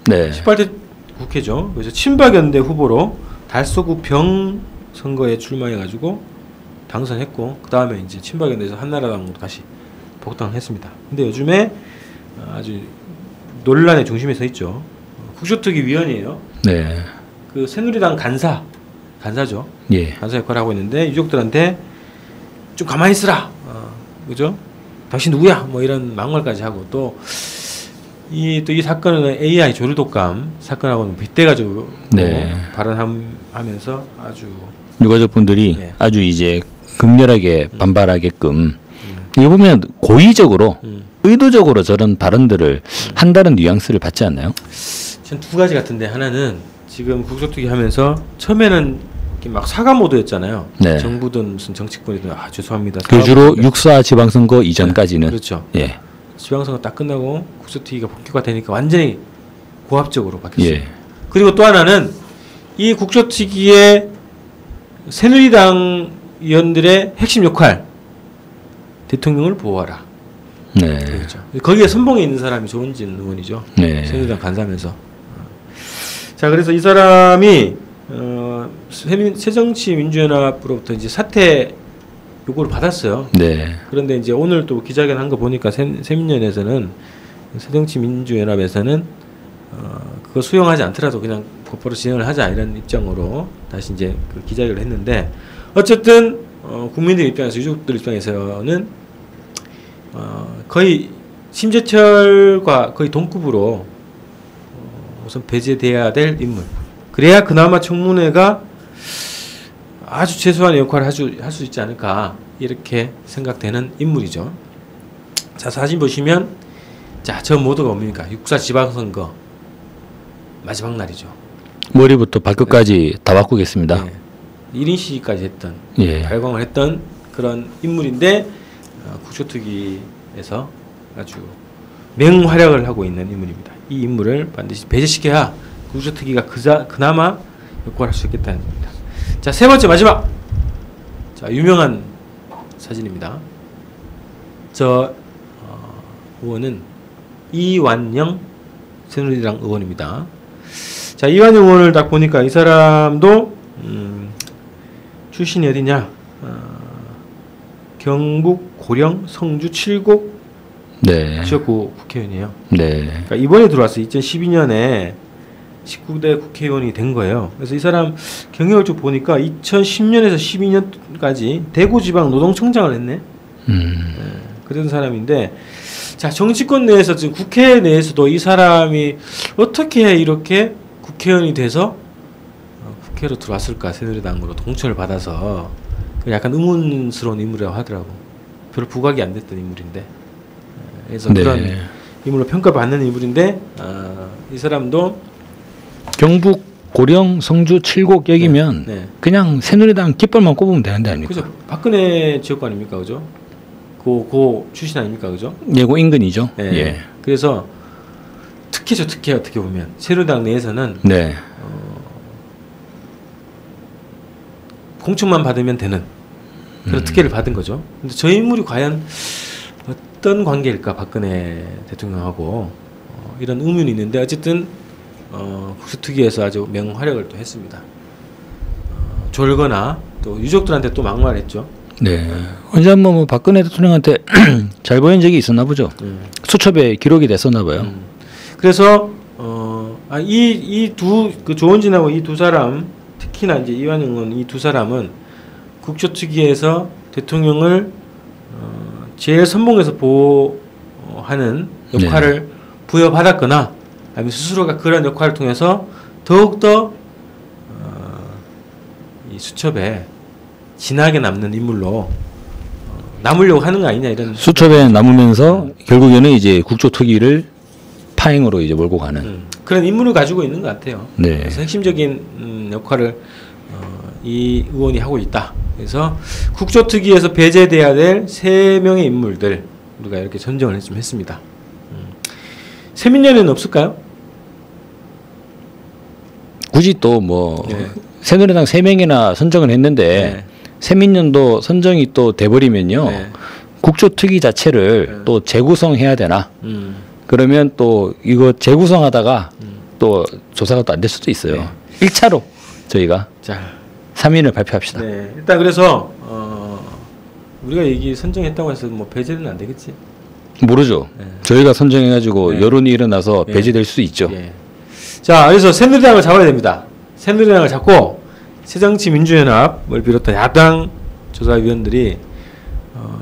네. 18대 국회죠. 그래서 친박연대 후보로 달서구 병 선거에 출마해가지고 당선했고 그 다음에 이제 친박연대에서 한나라당으로 다시 복당을 했습니다. 근데 요즘에 아주 논란의 중심에 서 있죠. 국조특위 위원이에요. 네. 그 새누리당 간사죠. 예. 간사 역할을 하고 있는데 유족들한테 좀 가만히 있으라. 그죠? 당신 누구야? 뭐 이런 막말까지 하고 또 이 사건은 AI 조류 독감 사건하고는 빗대가지고 네. 발언하면서 아주 유가족분들이 네. 아주 이제 극렬하게 반발하게끔 이거 보면 고의적으로 의도적으로 저런 발언들을 한다는 뉘앙스를 받지 않나요? 전 두 가지 같은데 하나는 지금 국조특위 하면서 처음에는 이렇게 막 사과 모드였잖아요. 네. 정부든 무슨 정치권이든 죄송합니다. 그 주로 사과합니다. 육사 지방선거 이전까지는 그렇죠. 예. 지방선거 딱 끝나고 국조특위가 본격화되니까 완전히 고압적으로 바뀌었어요. 예. 그리고 또 하나는 이 국조특위의 새누리당 의원들의 핵심 역할 대통령을 보호하라. 네. 그렇죠. 거기에 선봉에 있는 사람이 조원진 의원이죠. 네. 새누리당 간사면서. 자, 그래서 이 사람이 새정치민주연합으로부터 이제 사퇴 요구를 받았어요. 네. 그런데 이제 오늘 또 기자회견 한 거 보니까 새민연에서는 새정치민주연합에서는 그거 수용하지 않더라도 그냥 곧바로 진행을 하자 이런 입장으로 다시 이제 그 기자회견을 했는데 어쨌든 국민들 입장에서 유족들 입장에서는 거의 심재철과 거의 동급으로 우선 배제돼야 될 인물. 그래야 그나마 청문회가 아주 최소한의 역할을 할 수 있지 않을까 이렇게 생각되는 인물이죠. 자, 사진 보시면 자, 저 모두가 뭡니까? 6.4 지방선거 마지막 날이죠. 머리부터 발끝까지 다 바꾸겠습니다. 네. 1인 시위까지 했던 예. 발광을 했던 그런 인물인데 국조특위에서 아주 맹활약을 하고 있는 인물입니다. 이 인물을 반드시 배제시켜야 국조특위가 그나마 역할을 할 수 있겠다는 겁니다. 자, 세 번째 마지막. 자, 유명한 사진입니다. 저 의원은 이완영 새누리당 의원입니다. 자, 이완영 의원을 딱 보니까 이 사람도 출신이 어디냐? 경북 고령 성주 칠곡 네. 지역구 국회의원이에요. 네. 그러니까 이번에 들어왔어요. 2012년에 19대 국회의원이 된 거예요. 그래서 이 사람 경력을 좀 보니까 2010년에서 12년까지 대구지방노동청장을 했네. 그런 사람인데, 자, 정치권 내에서 지금 국회 내에서도 이 사람이 어떻게 이렇게 국회의원이 돼서 국회로 들어왔을까? 새누리당으로 공천을 받아서 약간 의문스러운 인물이라고 하더라고. 별로 부각이 안 됐던 인물인데, 그래서 네. 그런 인물로 평가받는 인물인데, 이 사람도 경북 고령 성주 칠곡 여기면 네. 그냥 새누리당 깃발만 꼽으면 되는데 아닙니까? 그죠? 박근혜 지역구 아닙니까, 그죠? 고 출신 아닙니까, 그죠? 예고 인근이죠. 예. 예. 그래서 특혜죠, 특혜 어떻게 보면 새누리당 내에서는 네. 공천만 받으면 되는 그런 특혜를 받은 거죠. 근데 저 인물이 과연 어떤 관계일까, 박근혜 대통령하고 이런 의문이 있는데 어쨌든 국수특위에서 아주 맹활약을 또 했습니다. 졸거나 또 유족들한테 또 막말했죠. 네. 언제 한번 뭐 박근혜 대통령한테 잘 보인 적이 있었나 보죠. 수첩에 기록이 됐었나 봐요. 그래서 이 두 그 조원진하고 이 두 사람, 특히나 이제 이완영 의원 이 두 사람은 국조특위에서 대통령을 제일 선봉에서 보호하는 역할을 부여받았거나 아니면 스스로가 그런 역할을 통해서 더욱더 이 수첩에 진하게 남는 인물로 남으려고 하는 거 아니냐 이런 수첩에 남으면서 결국에는 이제 국조특위를 파행으로 이제 몰고 가는 그런 인물을 가지고 있는 것 같아요. 네. 그래서 핵심적인 역할을 이 의원이 하고 있다. 그래서 국조특위에서 배제돼야 될 3명의 인물들 우리가 이렇게 선정을 좀 했습니다. 세민연에는 없을까요? 굳이 또 뭐 네. 새누리당 3명이나 선정을 했는데 네. 세민연도 선정이 또 돼버리면요. 네. 국조특위 자체를 또 재구성해야 되나? 그러면 또 이거 재구성하다가 또 조사가 또 안 될 수도 있어요. 네. 1차로 저희가 자, 3인을 발표합시다. 네. 일단 그래서 우리가 얘기 선정했다고 해서 뭐 배제는 안 되겠지. 모르죠. 네. 저희가 선정해가지고 네. 여론이 일어나서 네. 배제될 수 있죠. 예. 자, 그래서 새누리당을 잡아야 됩니다. 새누리당을 잡고 새정치민주연합을 비롯한 야당 조사위원들이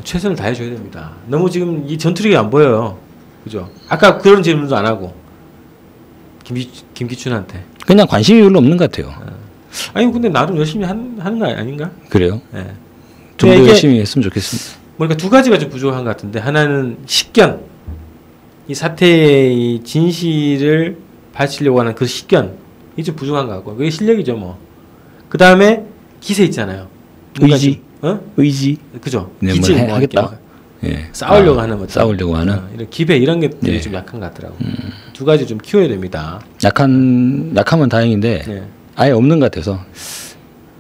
최선을 다해줘야 됩니다. 너무 지금 이 전투력이 안 보여요. 그죠? 아까 그런 질문도 안 하고 김기춘한테. 그냥 관심이 별로 없는 것 같아요. 아니 근데 나름 열심히 하는 거 아닌가? 그래요? 예. 좀 더 이게 열심히 했으면 좋겠습니다. 그러니까 두 가지가 좀 부족한 것 같은데 하나는 식견, 이 사태의 진실을 밝히려고 하는 그 식견 이 좀 부족한 것 같고 그게 실력이죠 뭐. 그 다음에 기세 있잖아요. 의지. 의지. 그죠. 네, 기질 뭘 뭐 하겠다. 이렇게 싸우려고 하는 것. 싸우려고 하는. 이런 기배 이런 것들이 네. 좀 약한 것 같더라고. 두 가지 좀 키워야 됩니다. 약하면 다행인데 네. 아예 없는 것 같아서.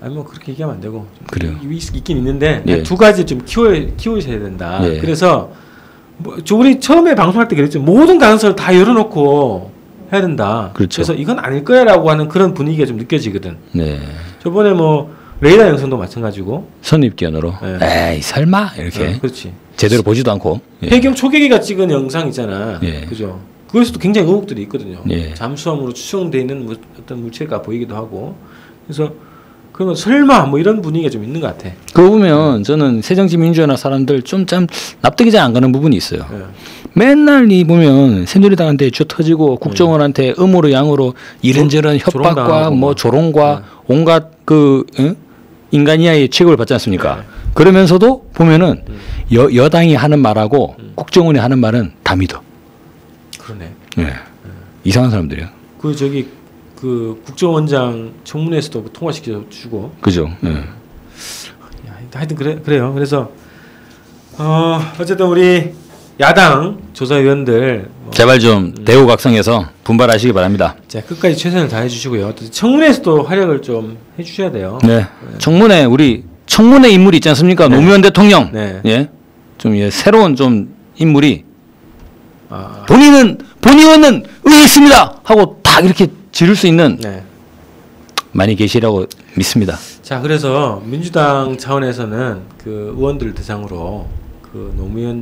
아니 뭐 그렇게 얘기하면 안 되고. 그래요. 있긴 있는데 예. 두 가지 좀 키우셔야 된다. 예. 그래서 뭐 우리 처음에 방송할 때 그랬죠. 모든 가능성을 다 열어놓고 해야 된다. 그렇죠. 그래서 이건 아닐 거야라고 하는 그런 분위기가 좀 느껴지거든. 네. 저번에 뭐 레이더 영상도 마찬가지고. 선입견으로. 네. 에이 설마 이렇게. 그렇지. 제대로 보지도 않고. 예. 해경 초계기가 찍은 영상 있잖아. 예. 그죠. 그것에서도 굉장히 의혹들이 있거든요. 예. 잠수함으로 추정되어 있는 어떤 물체가 보이기도 하고. 그래서 그런 거 설마 뭐 이런 분위기가 좀 있는 것 같아. 그거 보면 저는 새정치민주연합 사람들 좀 납득이 잘 안 가는 부분이 있어요. 예. 맨날 이 보면 새누리당한테 쥐어 터지고 국정원한테 음으로 양으로 이런저런 협박과 조롱당하고 뭐 막. 조롱과 온갖 그 인간이하의 취급을 받지 않습니까? 그러면서도 보면은 여당이 하는 말하고 국정원이 하는 말은 다 믿어. 그러네. 예. 이상한 사람들이야. 그 저기 그 국정원장 청문회에서도 통과시켜 주고. 그죠. 예. 하여튼 그래요. 그래서 어쨌든 우리 야당 조사위원들 제발 좀 대우각성해서 분발하시기 바랍니다. 자, 끝까지 최선을 다해 주시고요. 또 청문회에서도 활약을 좀 해주셔야 돼요. 네. 청문회 우리 청문회 인물이 있지 않습니까? 네. 노무현 대통령. 네. 예. 좀 새로운 좀 인물이 아, 본인은 의에 있습니다 하고 딱 이렇게 지를 수 있는 네. 많이 계시라고 믿습니다. 자, 그래서 민주당 차원에서는 그 의원들 대상으로 그 노무현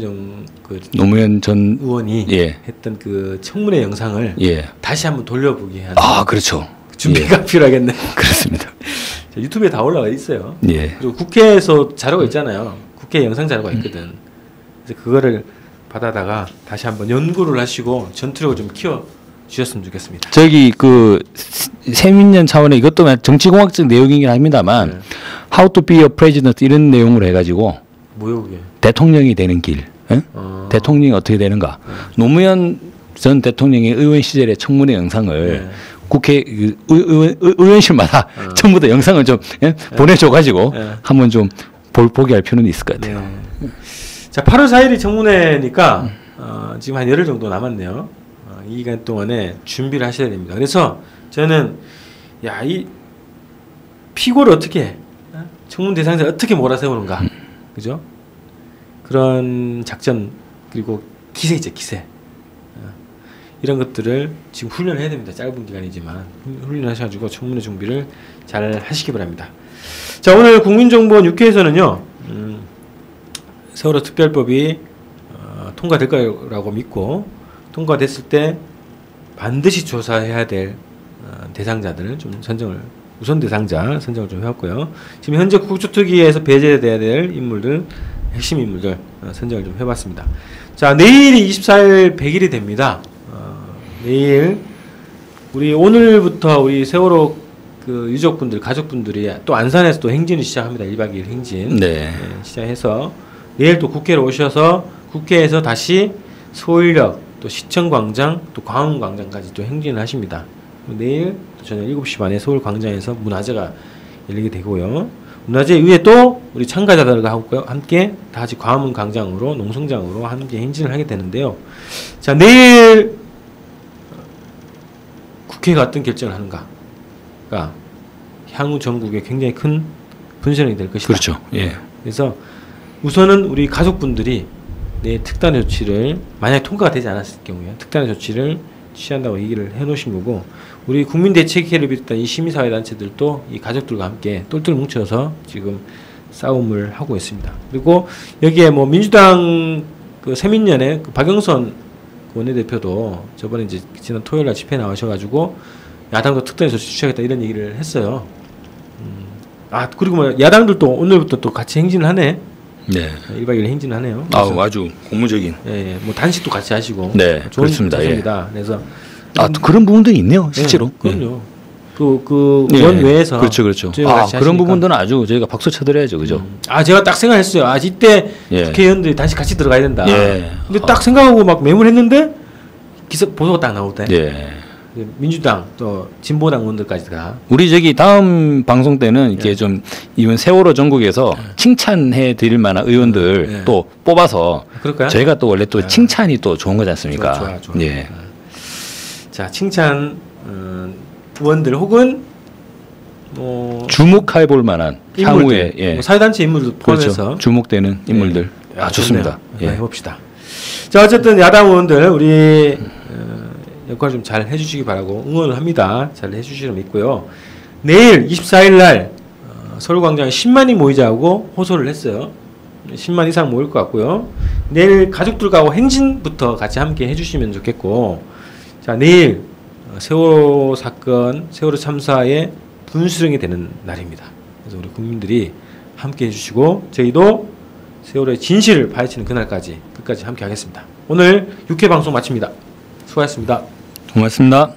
전 의원이 예. 했던 그 청문회 영상을 예. 다시 한번 돌려보기 하는 그렇죠. 준비가 필요하겠네. 그렇습니다. 자, 유튜브에 다 올라가 있어요. 예. 그리고 국회에서 자료가 있잖아요. 국회 영상 자료가 있거든. 그래서 그거를 받아다가 다시 한번 연구를 하시고 전투력을 좀 키워 주셨으면 좋겠습니다. 저기 그 세민년 차원의 이것도 정치공학적 내용이긴 합니다만 네. How to be a president 이런 내용으로 해가지고 뭐요 그게? 대통령이 되는 길, 예? 대통령이 어떻게 되는가? 노무현 전 대통령의 의원 시절의 청문회 영상을 네. 국회 의원실마다 전부 다 영상을 좀 보내줘가지고 한번 좀 보게 할 필요는 있을 것 같아요. 네. 자, 8월 4일이 청문회니까 지금 한 열흘 정도 남았네요. 이 기간 동안에 준비를 하셔야 됩니다. 그래서 저는 이 피고를 어떻게 해? 청문 대상자를 어떻게 몰아세우는가, 그죠? 그런 작전 그리고 기세 있죠, 기세. 이런 것들을 지금 훈련을 해야 됩니다. 짧은 기간이지만 훈련하셔가지고 청문회 준비를 잘 하시기 바랍니다. 자, 오늘 국민정보원 6회에서는요. 세월호 특별법이 통과될 거라고 믿고 통과됐을 때 반드시 조사해야 될 대상자들을 좀 우선 대상자 선정을 좀 해왔고요. 지금 현재 국조특위에서 배제돼야 될 인물들, 핵심 인물들 선정을 좀 해봤습니다. 자, 내일이 24일 100일이 됩니다. 내일 우리 오늘부터 우리 세월호 그 유족분들, 가족분들이 또 안산에서 또 행진을 시작합니다. 1박 2일 행진. 네. 시작해서 내일 또 국회로 오셔서 국회에서 다시 서울역, 또 시청광장, 또 광화문광장까지 또 행진을 하십니다. 내일 저녁 7시 반에 서울광장에서 문화제가 열리게 되고요. 문화제 이후에 또 우리 참가자들과 함께 다 같이 광화문광장으로, 농성장으로 함께 행진을 하게 되는데요. 자, 내일 국회가 어떤 결정을 하는가가 향후 전국에 굉장히 큰 분수령이 될 것이다. 그렇죠. 예. 그래서 우선은 우리 가족분들이 내 특단의 조치를 만약 통과가 되지 않았을 경우에 특단의 조치를 취한다고 얘기를 해놓으신 거고, 우리 국민대책회를 비롯한 이 시민사회단체들도 이 가족들과 함께 똘똘 뭉쳐서 지금 싸움을 하고 있습니다. 그리고 여기에 뭐 민주당 그 세민연의 그 박영선 원내대표도 저번에 이제 지난 토요일날 집회 나오셔가지고 야당도 특단의 조치 취하겠다 이런 얘기를 했어요. 그리고 뭐 야당들도 오늘부터 또 같이 행진을 하네. 네. 1박 2일 행진을 하네요. 아주 고무적인. 예, 뭐 단식도 같이 하시고. 네, 좋은 그렇습니다. 자세입니다. 그래서 그런 부분들이 있네요, 실제로. 그럼요. 그 원외에서 그렇죠. 그런 부분들은 아주 저희가 박수 쳐드려야죠, 그죠? 제가 딱 생각했어요. 이때 국회의원들이 단식 같이 들어가야 된다. 근데 딱 생각하고 막 메모했는데 보도가 딱 나올 때. 민주당 또 진보당 의원들까지 다. 우리 저기 다음 방송 때는 이렇게 좀 이번 세월호 전국에서 칭찬해 드릴 만한 의원들 또 뽑아서 그럴까요? 저희가 또 원래 또 칭찬이 또 좋은 거지 않습니까? 좋아. 자, 칭찬 의원들 혹은 뭐 주목해 볼 만한 인물들, 향후에 뭐 사회단체 인물도 포함해서 그렇죠. 주목되는 인물들. 좋습니다. 해봅시다. 자, 어쨌든 야당 의원들 우리 역할 좀 잘 해주시기 바라고 응원을 합니다. 잘 해주시면 믿고요. 내일 24일 날 서울광장에 10만이 모이자고 호소를 했어요. 10만 이상 모일 것 같고요. 내일 가족들과 행진부터 같이 함께 해주시면 좋겠고, 자, 내일 세월호 사건, 세월호 참사의 분수령이 되는 날입니다. 그래서 우리 국민들이 함께 해주시고 저희도 세월호의 진실을 파헤치는 그날까지 끝까지 함께 하겠습니다. 오늘 6회 방송 마칩니다. 수고하셨습니다. 고맙습니다.